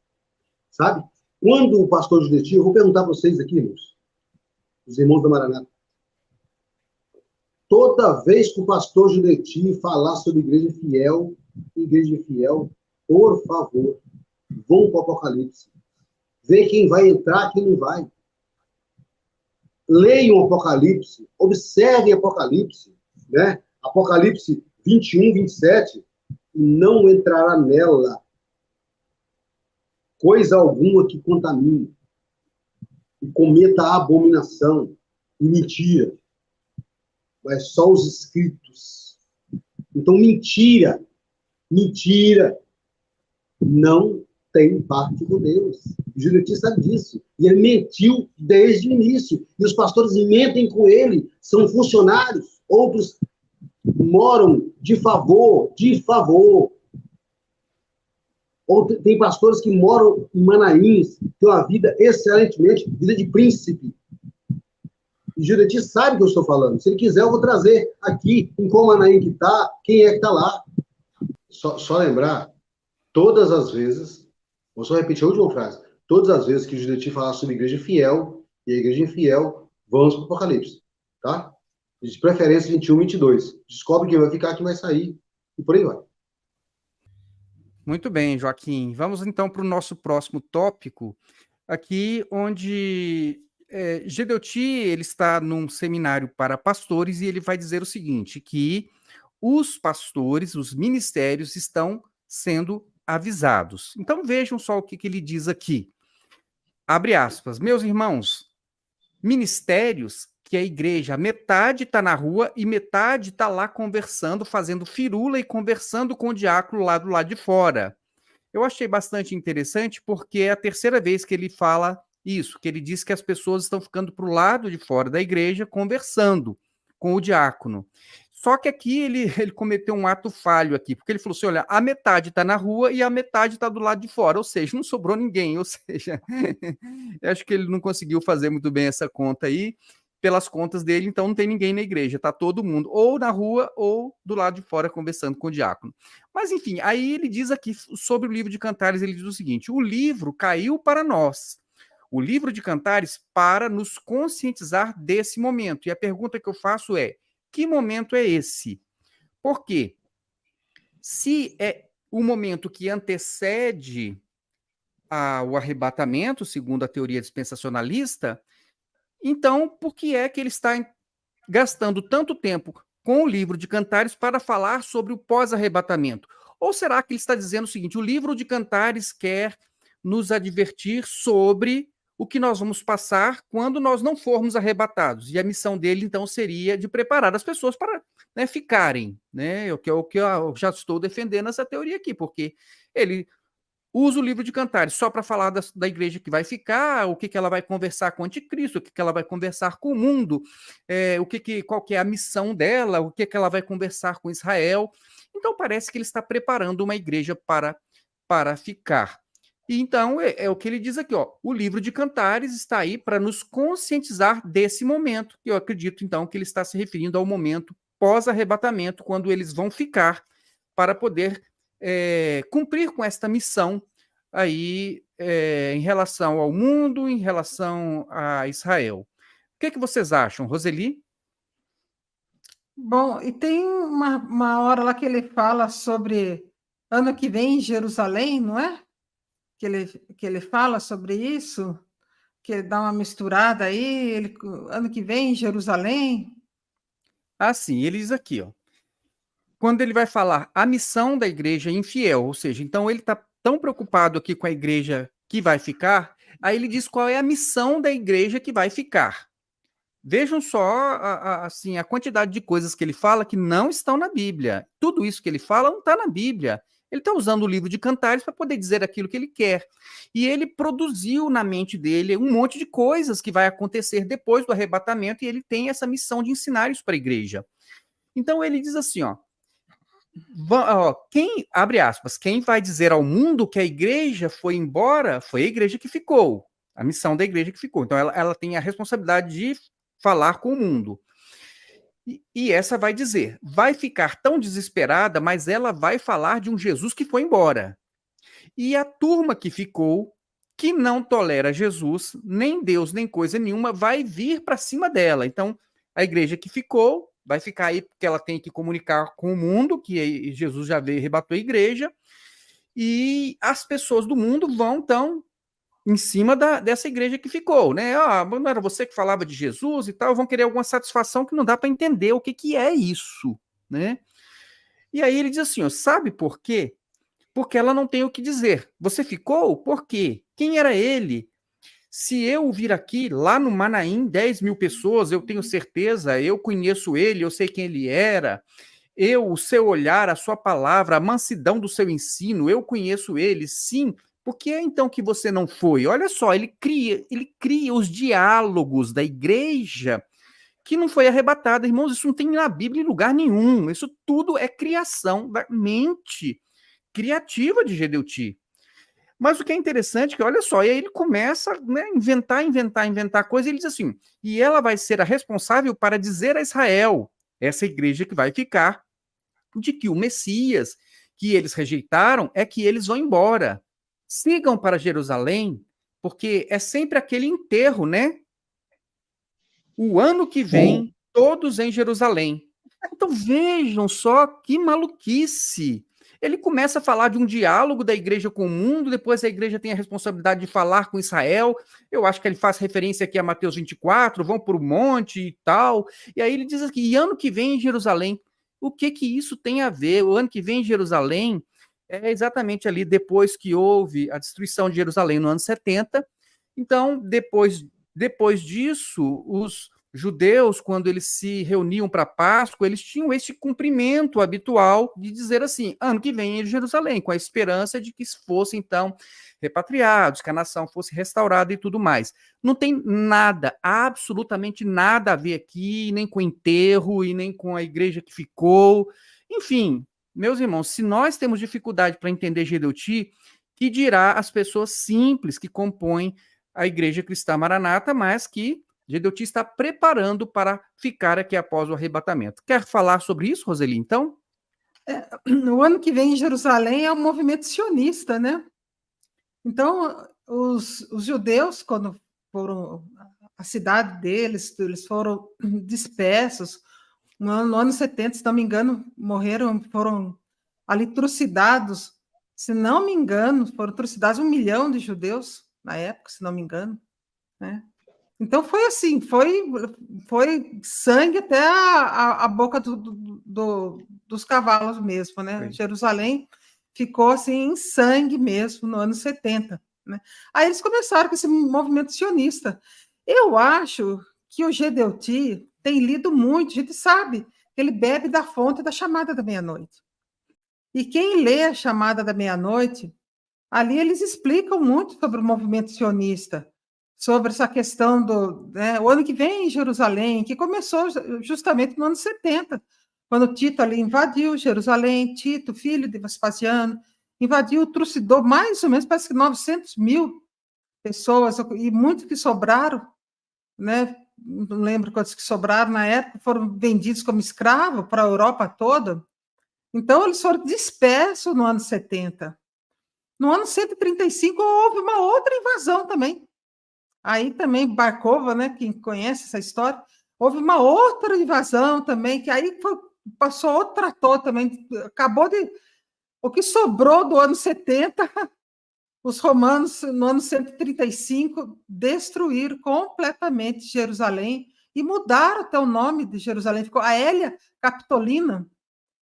sabe? Quando o pastor Gideoti, eu vou perguntar para vocês aqui, irmãos, os irmãos da Maranata, toda vez que o pastor Gideoti falar sobre igreja infiel, por favor, vão para o Apocalipse. Vê quem vai entrar, quem não vai. Leiam o Apocalipse, observem o Apocalipse, né? Apocalipse 21, 27, não entrará nela coisa alguma que contamine, e cometa a abominação e mentira, mas só os escritos. Então, mentira não tem parte com Deus. O Gideoti sabe disso. E ele mentiu desde o início. E os pastores mentem com ele, são funcionários, outros moram de favor. Ou tem pastores que moram em Manaíns, têm uma vida excelentemente, vida de príncipe. E Gideoti sabe o que eu estou falando. Se ele quiser, eu vou trazer aqui em qual Manaim que está, quem é que está lá. Só lembrar, todas as vezes, vou só repetir a última frase, todas as vezes que o Gideoti falar sobre igreja fiel, e a igreja infiel vamos para o Apocalipse, tá? De preferência 21, 22. Descobre quem vai ficar, quem vai sair, e por aí vai. Muito bem, Joaquim. Vamos então para o nosso próximo tópico, aqui onde Gedeuti ele está num seminário para pastores e ele vai dizer o seguinte, que os pastores, os ministérios estão sendo avisados. Então vejam só o que ele diz aqui. Abre aspas. Meus irmãos, ministérios que a igreja, metade está na rua e metade está lá conversando, fazendo firula e conversando com o diácono lá do lado de fora. Eu achei bastante interessante porque é a terceira vez que ele fala isso, que ele diz que as pessoas estão ficando para o lado de fora da igreja conversando com o diácono. Só que aqui ele cometeu um ato falho aqui, porque ele falou assim, olha, a metade está na rua e a metade está do lado de fora, ou seja, não sobrou ninguém, ou seja, eu acho que ele não conseguiu fazer muito bem essa conta aí, pelas contas dele, então não tem ninguém na igreja, está todo mundo ou na rua ou do lado de fora conversando com o diácono. Mas enfim, aí ele diz aqui sobre o livro de Cantares, ele diz o seguinte, o livro caiu para nós, o livro de Cantares para nos conscientizar desse momento, e a pergunta que eu faço é, que momento é esse? Por quê? Se é o momento que antecede o arrebatamento, segundo a teoria dispensacionalista, então por que é que ele está gastando tanto tempo com o livro de Cantares para falar sobre o pós-arrebatamento? Ou será que ele está dizendo o seguinte, o livro de Cantares quer nos advertir sobre o que nós vamos passar quando nós não formos arrebatados. E a missão dele, então, seria de preparar as pessoas para ficarem. Né? O que eu já estou defendendo essa teoria aqui, porque ele usa o livro de Cantares só para falar da igreja que vai ficar, o que ela vai conversar com o anticristo, o que ela vai conversar com o mundo, qual que é a missão dela, o que ela vai conversar com Israel. Então, parece que ele está preparando uma igreja para ficar. Então, é o que ele diz aqui, ó, o livro de Cantares está aí para nos conscientizar desse momento, que eu acredito, então, que ele está se referindo ao momento pós-arrebatamento, quando eles vão ficar para poder cumprir com esta missão aí em relação ao mundo, em relação a Israel. O que vocês acham, Roseli? Bom, e tem uma hora lá que ele fala sobre ano que vem em Jerusalém, não é? Que ele fala sobre isso, que ele dá uma misturada aí, ano que vem em Jerusalém. Ah, sim, ele diz aqui, ó. Quando ele vai falar a missão da igreja infiel, ou seja, então ele está tão preocupado aqui com a igreja que vai ficar, aí ele diz qual é a missão da igreja que vai ficar. Vejam só assim, a quantidade de coisas que ele fala que não estão na Bíblia. Tudo isso que ele fala não está na Bíblia. Ele está usando o livro de Cantares para poder dizer aquilo que ele quer. E ele produziu na mente dele um monte de coisas que vai acontecer depois do arrebatamento e ele tem essa missão de ensinar isso para a igreja. Então ele diz assim, ó, abre aspas, quem vai dizer ao mundo que a igreja foi embora foi a igreja que ficou, a missão da igreja que ficou. Então ela tem a responsabilidade de falar com o mundo. E essa vai dizer, vai ficar tão desesperada, mas ela vai falar de um Jesus que foi embora. E a turma que ficou, que não tolera Jesus, nem Deus, nem coisa nenhuma, vai vir para cima dela. Então, a igreja que ficou vai ficar aí porque ela tem que comunicar com o mundo, que Jesus já veio e arrebatou a igreja, e as pessoas do mundo vão, então, em cima dessa igreja que ficou, né? Não era você que falava de Jesus e tal, vão querer alguma satisfação que não dá para entender o que é isso, né? E aí ele diz assim, ó, sabe por quê? Porque ela não tem o que dizer. Você ficou? Por quê? Quem era ele? Se eu vir aqui, lá no Manaim, 10 mil pessoas, eu tenho certeza, eu conheço ele, eu sei quem ele era, o seu olhar, a sua palavra, a mansidão do seu ensino, eu conheço ele, sim. Por que então que você não foi? Olha só, ele cria os diálogos da igreja que não foi arrebatada. Irmãos, isso não tem na Bíblia em lugar nenhum. Isso tudo é criação da mente criativa de Gedeuti. Mas o que é interessante é que, olha só, e aí ele começa a inventar coisas, e ele diz assim, e ela vai ser a responsável para dizer a Israel, essa igreja que vai ficar, de que o Messias, que eles rejeitaram, é que eles vão embora. Sigam para Jerusalém, porque é sempre aquele enterro, né? o ano que vem, todos em Jerusalém. Então vejam só que maluquice. Ele começa a falar de um diálogo da igreja com o mundo, depois a igreja tem a responsabilidade de falar com Israel. Eu acho que ele faz referência aqui a Mateus 24, vão para o monte e tal. E aí ele diz aqui, e ano que vem em Jerusalém. O que isso tem a ver? O ano que vem em Jerusalém é exatamente ali depois que houve a destruição de Jerusalém no ano 70. Então, depois disso, os judeus, quando eles se reuniam para Páscoa, eles tinham esse cumprimento habitual de dizer assim, ano que vem em Jerusalém, com a esperança de que fossem, então, repatriados, que a nação fosse restaurada e tudo mais. Não tem nada, absolutamente nada a ver aqui, nem com o enterro e nem com a igreja que ficou. Enfim, meus irmãos, se nós temos dificuldade para entender Gedeuti, que dirá as pessoas simples que compõem a Igreja Cristã Maranata, mas que Gedeuti está preparando para ficar aqui após o arrebatamento. Quer falar sobre isso, Roseli, então? No ano que vem em Jerusalém é o movimento sionista, né? Então, os judeus, quando foram à cidade deles, eles foram dispersos. No ano 70, se não me engano, foram ali trucidados, se não me engano, foram trucidados 1 milhão de judeus na época, se não me engano, né? Então foi assim, foi sangue até a boca dos cavalos mesmo, né? Sim. Jerusalém ficou assim em sangue mesmo no ano 70, né? Aí eles começaram com esse movimento sionista. Eu acho que o Gedeuti tem lido muito, a gente sabe que ele bebe da fonte da chamada da meia-noite. E quem lê a chamada da meia-noite, ali eles explicam muito sobre o movimento sionista, sobre essa questão o ano que vem em Jerusalém, que começou justamente no ano 70, quando Tito ali invadiu Jerusalém, Tito, filho de Vespasiano, invadiu, trucidou mais ou menos, parece que 900 mil pessoas, e muitos que sobraram, né? Não lembro quantos que sobraram na época, foram vendidos como escravos para a Europa toda. Então, eles foram dispersos no ano 70. No ano 135, houve uma outra invasão também. Aí também, Barkova, né, quem conhece essa história, houve uma outra invasão também, que aí passou outro trator também, o que sobrou do ano 70, os romanos, no ano 135, destruíram completamente Jerusalém e mudaram até o nome de Jerusalém, ficou Aélia Capitolina.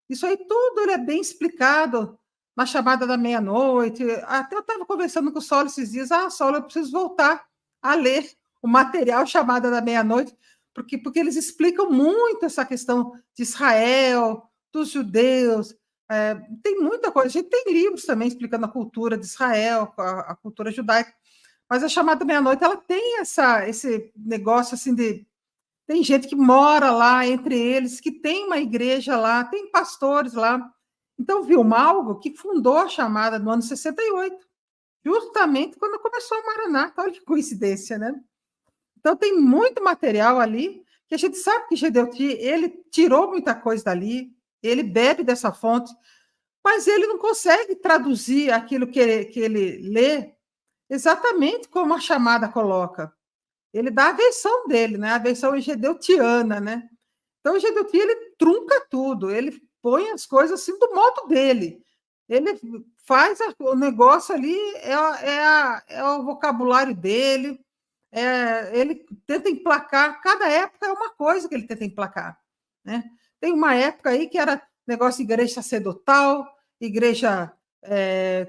Isso aí tudo ele é bem explicado na chamada da meia-noite. Até eu estava conversando com o Saulo esses dias, Saulo, eu preciso voltar a ler o material chamada da meia-noite, porque eles explicam muito essa questão de Israel, dos judeus, tem muita coisa. A gente tem livros também explicando a cultura de Israel, a cultura judaica, mas a chamada da meia-noite ela tem esse negócio assim de... Tem gente que mora lá entre eles, que tem uma igreja lá, tem pastores lá. Então, Vilmalgo, que fundou a chamada no ano 68, justamente quando começou a Maranata. Olha que coincidência, né? Então, tem muito material ali, que a gente sabe que Gedeuti, ele tirou muita coisa dali, ele bebe dessa fonte, mas ele não consegue traduzir aquilo que ele lê exatamente como a chamada coloca. Ele dá a versão dele, né? A versão gedeutiana, né? Então, o Gedeuti, ele trunca tudo, ele põe as coisas assim do modo dele. Ele faz o negócio ali, é o vocabulário dele, ele tenta emplacar, cada época é uma coisa que ele tenta emplacar, né? Tem uma época aí que era negócio de igreja sacerdotal, igreja...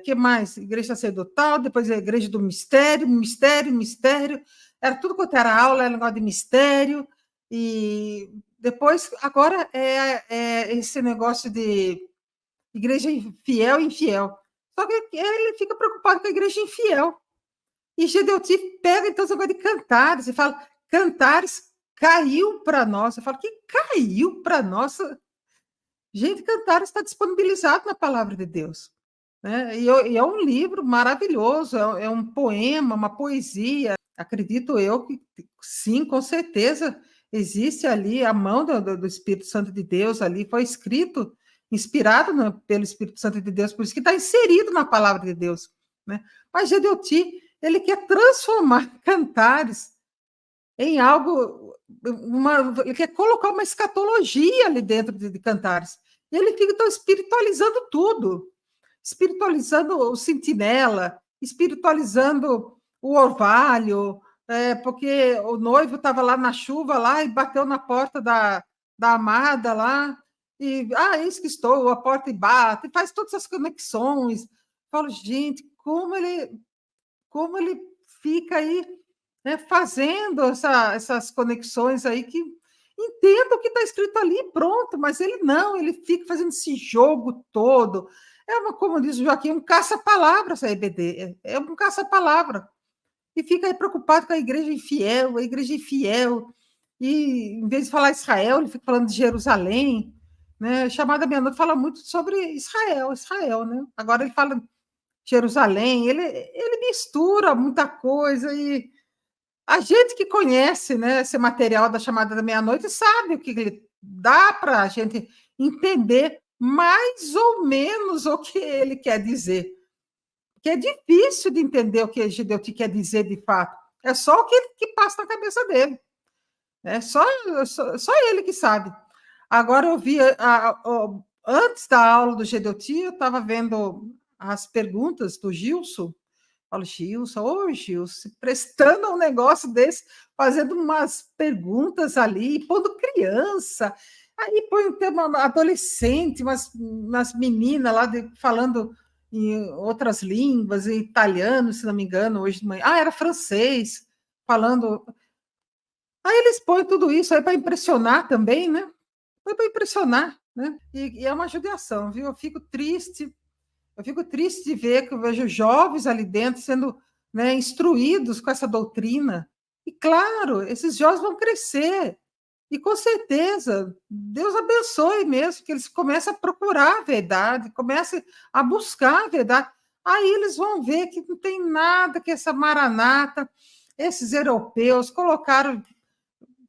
que mais? Igreja sacerdotal, depois a igreja do mistério, era tudo quanto era aula, era negócio de mistério, e depois, agora é esse negócio de igreja fiel e infiel. Só que ele fica preocupado com a igreja infiel. E Gedeuti pega, então, esse negócio de Cantares, e fala, Cantares caiu para nós. Eu falo, que caiu para nós? Gente, Cantares está disponibilizado na palavra de Deus, né? E é um livro maravilhoso, é um poema, uma poesia. Acredito eu que, sim, com certeza, existe ali a mão do Espírito Santo de Deus ali, foi escrito, inspirado pelo Espírito Santo de Deus, por isso que está inserido na palavra de Deus, né? Mas Gedeuti, ele quer transformar Cantares em algo, ele quer colocar uma escatologia ali dentro de Cantares. E ele fica então espiritualizando tudo, espiritualizando o sentinela, espiritualizando o orvalho, porque o noivo estava lá na chuva lá e bateu na porta da amada lá, e eis que estou, a porta e bate, e faz todas essas conexões. Falo, gente, como ele fica aí, né, fazendo essas conexões aí que entenda o que está escrito ali, pronto, mas ele não, ele fica fazendo esse jogo todo. Como diz o Joaquim, um caça-palavras a EBD, é um caça-palavra. E fica aí preocupado com a igreja infiel, e em vez de falar Israel, ele fica falando de Jerusalém, né? Chamada Meia-Noite fala muito sobre Israel, né? Agora ele fala Jerusalém, ele mistura muita coisa, e a gente que conhece, né, esse material da Chamada da Meia-Noite sabe o que ele dá para a gente entender mais ou menos o que ele quer dizer. Que é difícil de entender o que Gideoti quer dizer de fato. É só o que passa na cabeça dele. É só ele que sabe. Agora eu vi, antes da aula do Gideoti, eu estava vendo as perguntas do Gilson. Falo, Gilson, prestando a um negócio desse, fazendo umas perguntas ali, pondo criança, aí põe um tema adolescente, umas meninas lá falando em outras línguas, em italiano, se não me engano, hoje de manhã. Era francês, falando. Aí eles põem tudo isso aí para impressionar também, né? Foi para impressionar, né? E é uma judiação, viu? Eu fico triste de ver que eu vejo jovens ali dentro sendo, né, instruídos com essa doutrina. E, claro, esses jovens vão crescer. E, com certeza, Deus abençoe mesmo, que eles comecem a procurar a verdade, comecem a buscar a verdade. Aí eles vão ver que não tem nada que essa maranata, esses europeus, colocaram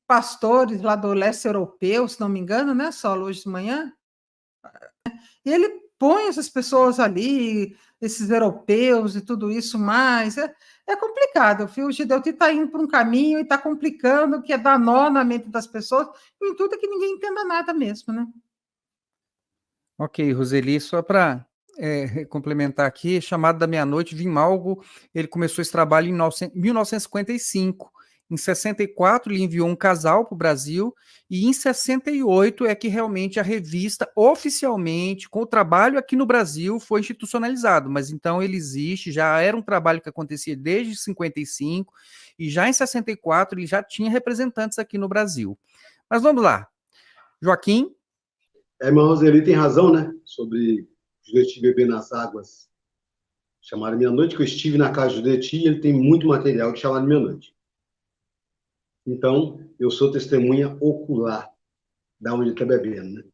pastores lá do leste europeu, se não me engano, né, Saulo, hoje de manhã? E ele põe essas pessoas ali, esses europeus e tudo isso mais. É complicado. O Gideoti está indo por um caminho e está complicando, que é dar nó na mente das pessoas, e o intuito é que ninguém entenda nada mesmo, né? Ok, Roseli, só para complementar aqui, Chamada da Meia-Noite, Vimalgo, ele começou esse trabalho em 1955. Em 64, ele enviou um casal para o Brasil, e em 68 é que realmente a revista, oficialmente, com o trabalho aqui no Brasil, foi institucionalizado. Mas então ele existe, já era um trabalho que acontecia desde 55, e já em 64 ele já tinha representantes aqui no Brasil. Mas vamos lá. Joaquim? Irmã Roseli tem razão, né? Sobre Judeti beber nas águas. Chamaram Meia-Noite, que eu estive na casa de Judeti e ele tem muito material de chamar de Meia-Noite. Então, eu sou testemunha ocular da onde ele está bebendo, né?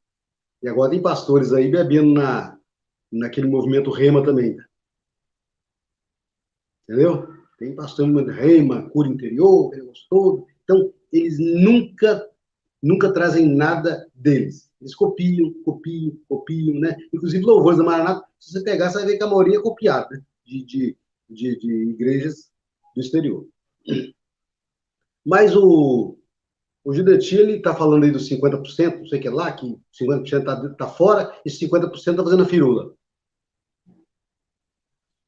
E agora tem pastores aí bebendo naquele movimento Rema também. Entendeu? Tem pastor no Rema, cura interior, negócio todo. Então, eles nunca trazem nada deles. Eles copiam, né? Inclusive, louvores da Maranata, se você pegar, você vai ver que a maioria é copiada, né? de igrejas do exterior. Mas o Judeti, ele está falando aí dos 50%, não sei o que lá, que 50% está fora e 50% está fazendo a firula.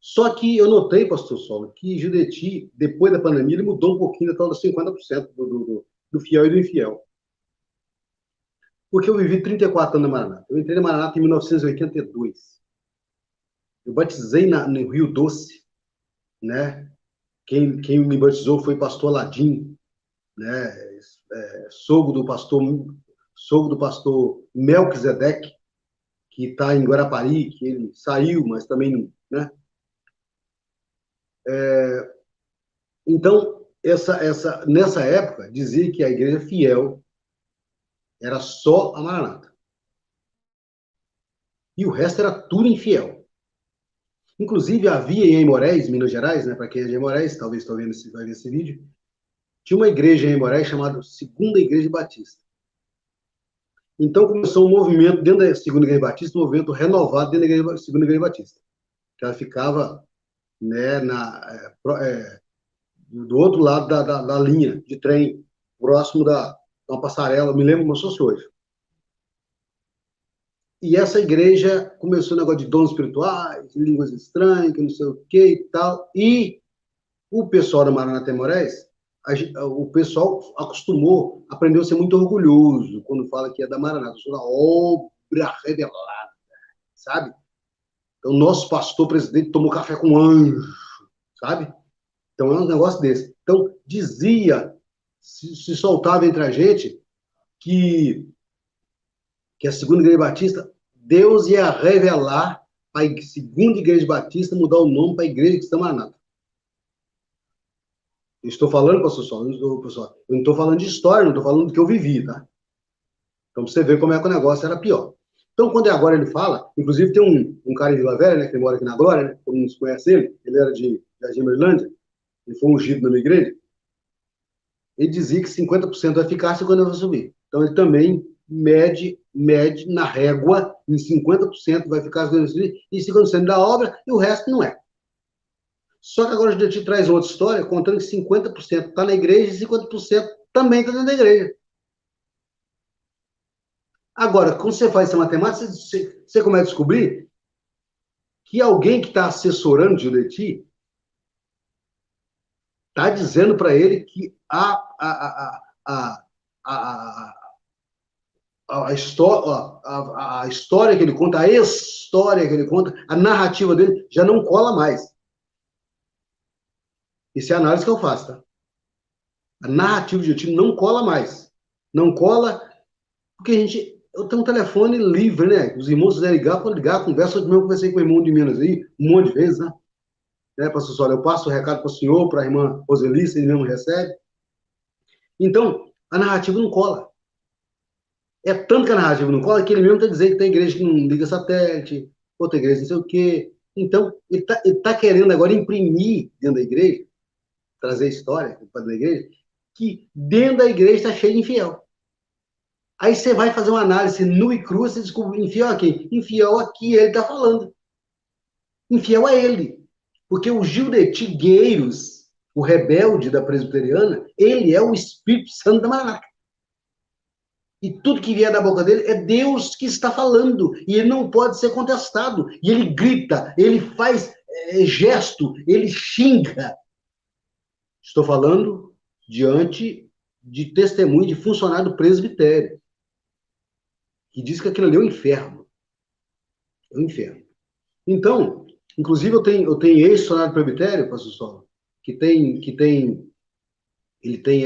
Só que eu notei, pastor Saulo, que Judeti, depois da pandemia, ele mudou um pouquinho da tal dos 50% do fiel e do infiel. Porque eu vivi 34 anos na Maranata. Eu entrei na Maranata em 1982. Eu batizei no Rio Doce, né? Quem me batizou foi o pastor Aladim, né? Sogro do pastor Melquisedeque, que está em Guarapari, que ele saiu, mas também não, né? Então, nessa época, dizia que a igreja fiel era só a Maranata. E o resto era tudo infiel. Inclusive, havia em Aimorés, Minas Gerais, né, para quem é de Aimorés, talvez está vendo esse vídeo, tinha uma igreja em Aimorés chamada Segunda Igreja Batista. Então, começou um movimento dentro da Segunda Igreja Batista, um movimento renovado dentro da Segunda Igreja Batista. Que ela ficava, né, do outro lado da linha de trem, próximo da uma passarela, me lembro como se fosse hoje. E essa igreja começou o negócio de dons espirituais, línguas estranhas, que não sei o que e tal, e o pessoal da Maranata Temorés, o pessoal acostumou, aprendeu a ser muito orgulhoso quando fala que é da Maranata, sou da obra revelada, sabe? Então, nosso pastor presidente tomou café com anjo, sabe? Então, é um negócio desse. Então, dizia, se soltava entre a gente, que a segunda igreja batista, Deus ia revelar para a segunda igreja batista mudar o nome para a igreja cristã Maranata. Estou falando, pessoal, eu não estou falando de história, não estou falando do que eu vivi, tá? Então, pra você ver como é que o negócio era pior. Então, quando é agora ele fala, inclusive tem um cara em Vila Velha, né, que mora aqui na Glória, né, todo mundo conhece ele era de Jardim Marilândia, ele foi ungido na minha igreja, ele dizia que 50% vai ficar, 50% vai subir. Então, ele também mede na régua, em 50% vai ficar, 50% vai subir, e 50% da obra, e o resto não é. Só que agora a gente traz outra história, contando que 50% está na igreja e 50% também está dentro da igreja. Agora, quando você faz essa matemática, você começa a descobrir que alguém que está assessorando o Judeti está dizendo para ele que a história que ele conta, a história que ele conta, a narrativa dele já não cola mais. Isso é a análise que eu faço, tá? A narrativa do Judeti não cola mais. Não cola porque eu tenho um telefone livre, né? Os irmãos quiserem ligar, podem ligar, conversa. Eu conversei com o irmão de Minas aí, um monte de vezes, né? Pastor Sólia, eu passo o recado para o senhor, para a irmã Roselice, ele mesmo recebe. Então, a narrativa não cola. É tanto que a narrativa não cola que ele mesmo está dizendo que tem igreja que não liga satélite, outra igreja não sei o quê. Então, ele tá querendo agora imprimir dentro da igreja, trazer história para dentro da igreja, que dentro da igreja está cheio de infiel. Aí você vai fazer uma análise nua e crua, você descobre infiel a quem? Infiel a que ele está falando. Infiel a ele. Porque o Judeti Gueiros, o rebelde da presbiteriana, ele é o Espírito Santo da Maranata. E tudo que vier da boca dele é Deus que está falando. E ele não pode ser contestado. E ele grita, ele faz gesto, ele xinga. Estou falando diante de testemunho de funcionário do presbitério, que diz que aquilo ali é o inferno. É o inferno. Então, inclusive eu tenho ex-funcionário do presbitério, pastor Sol, que ele tem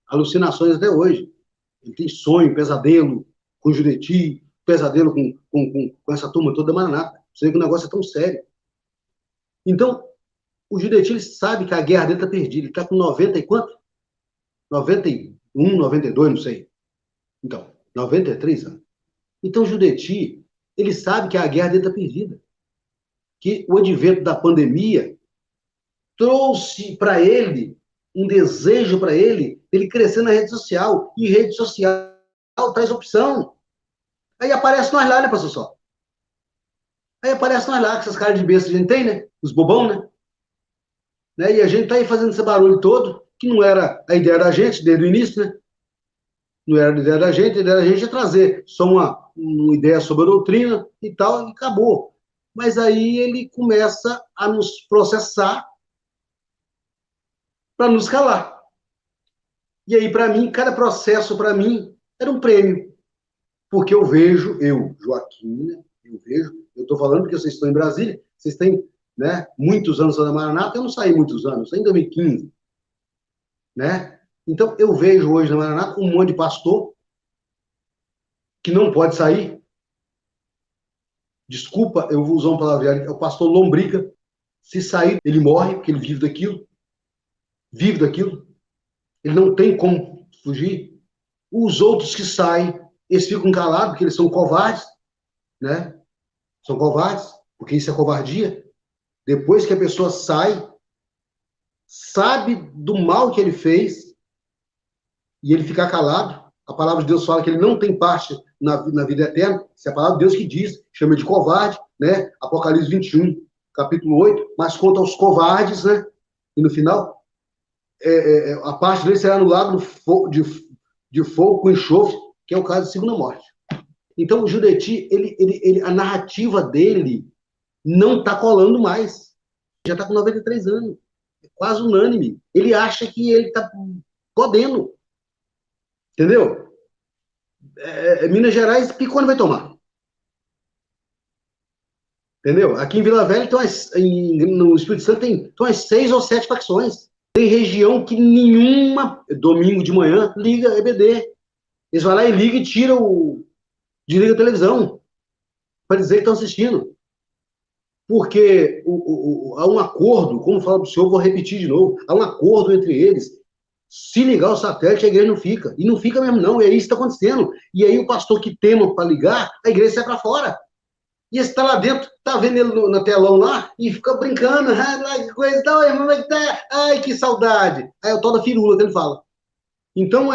alucinações até hoje. Ele tem sonho, pesadelo com Judeti, pesadelo com essa turma toda da Maranata. Você vê que o negócio é tão sério. Então, o Judeti, ele sabe que a guerra dele está perdida. Ele está com 90 e quanto? 91, 92, não sei. Então, 93 anos. Então, o Judeti, ele sabe que a guerra dele está perdida. Que o advento da pandemia trouxe para ele um desejo para ele crescer na rede social. E rede social traz opção. Aí aparece nós lá, né, pastor Sol? Aí aparece nós lá, com essas caras de besta que a gente tem, né? Os bobão, né? E a gente tá aí fazendo esse barulho todo, que não era a ideia da gente desde o início, né? Não era a ideia da gente é trazer só uma ideia sobre a doutrina e tal, e acabou. Mas aí ele começa a nos processar para nos calar. E aí, para mim, cada processo, para mim, era um prêmio. Porque eu vejo, Joaquim, né? Eu estou falando porque vocês estão em Brasília, vocês têm, né, muitos anos na Maranata, eu não saí muitos anos, saí em 2015, né? Então, eu vejo hoje na Maranata um monte de pastor que não pode sair. Desculpa, eu vou usar uma palavra, é o pastor lombriga. Se sair, ele morre, porque ele vive daquilo. Ele não tem como fugir. Os outros que saem, eles ficam calados, porque eles são covardes, né? São covardes, porque isso é covardia. Depois que a pessoa sai, sabe do mal que ele fez, e ele ficar calado, a palavra de Deus fala que ele não tem parte na vida eterna. Isso é a palavra de Deus que diz, chama de covarde, né? Apocalipse 21, capítulo 8, mas quanto aos covardes, né? E no final, a parte dele será no lago de fogo com enxofre, que é o caso de segunda morte. Então, o Judeti, a narrativa dele não está colando mais. Já está com 93 anos. É quase unânime. Ele acha que ele está podendo. Entendeu? Minas Gerais, Piccone vai tomar. Entendeu? Aqui em Vila Velha, no Espírito Santo, tem umas 6 ou 7 facções. Tem região que nenhuma, domingo de manhã, liga EBD. Eles vão lá e ligam e desliga a televisão para dizer que estão assistindo. Porque há um acordo, como falo para o senhor, vou repetir de novo, há um acordo entre eles. Se ligar o satélite, a igreja não fica. E não fica mesmo, não. E é isso que está acontecendo. E aí o pastor que tema para ligar, a igreja sai para fora. E esse está lá dentro, tá vendo ele no telão lá, e fica brincando. Que coisa e tal, irmão, que tá? Ai, que saudade. Aí é o tal da firula que ele fala. Então,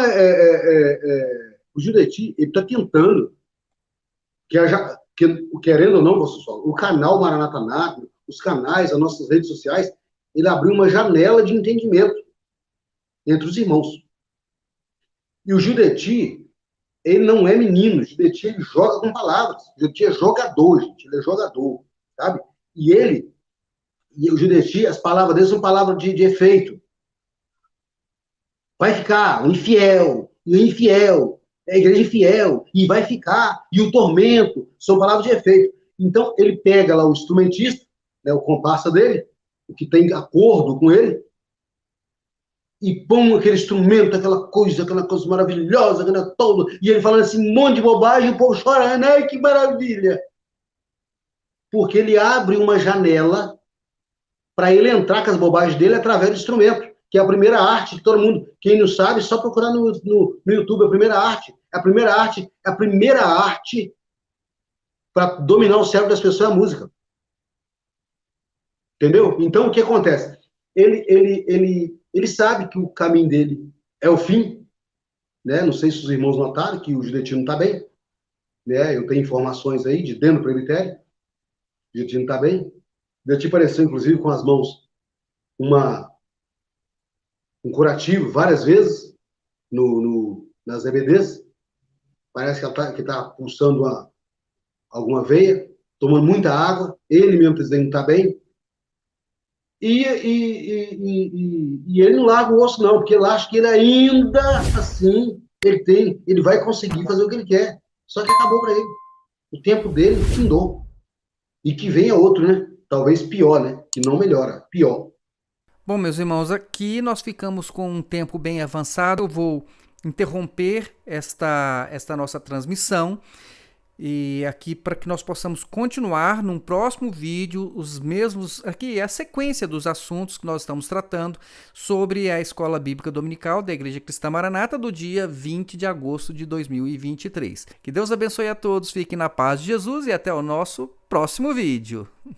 o Judeti, ele está tentando, querendo ou não, o canal Maranata Nápoles, os canais, as nossas redes sociais, ele abriu uma janela de entendimento entre os irmãos. E o Judeti, ele não é menino, o Judeti, ele joga com palavras. O Judeti é jogador, gente, ele é jogador, sabe? E o Judeti, as palavras dele são palavras de efeito. Vai ficar o infiel, e o infiel, a igreja infiel, e vai ficar, e o tormento, são palavras de efeito. Então, ele pega lá o instrumentista, né, o comparsa dele, o que tem acordo com ele, e põe aquele instrumento, aquela coisa maravilhosa, aquela toda, e ele falando assim, um monte de bobagem, e o povo chorando, ai, que maravilha! Porque ele abre uma janela para ele entrar com as bobagens dele através do instrumento, que é a primeira arte que todo mundo, quem não sabe, só procurar no YouTube, a primeira arte. A primeira arte para dominar o cérebro das pessoas é a música. Entendeu? Então, o que acontece? Ele sabe que o caminho dele é o fim, né? Não sei se os irmãos notaram que o Judeti não está bem, né? Eu tenho informações aí de dentro do presbitério, o Judeti não está bem. O Judeti apareceu, inclusive, com as mãos um curativo várias vezes nas EBDs. Parece que está pulsando alguma veia, tomando muita água. Ele mesmo, presidente, não está bem. E ele não larga o osso, não, porque ele acha que ele ainda assim, ele vai conseguir fazer o que ele quer. Só que acabou para ele. O tempo dele findou. E que venha outro, né? Talvez pior, né? Que não melhora, pior. Bom, meus irmãos, aqui nós ficamos com um tempo bem avançado. Eu vou interromper esta nossa transmissão e aqui para que nós possamos continuar num próximo vídeo aqui a sequência dos assuntos que nós estamos tratando sobre a Escola Bíblica Dominical da Igreja Cristã Maranata do dia 20 de agosto de 2023. Que Deus abençoe a todos, fiquem na paz de Jesus e até o nosso próximo vídeo.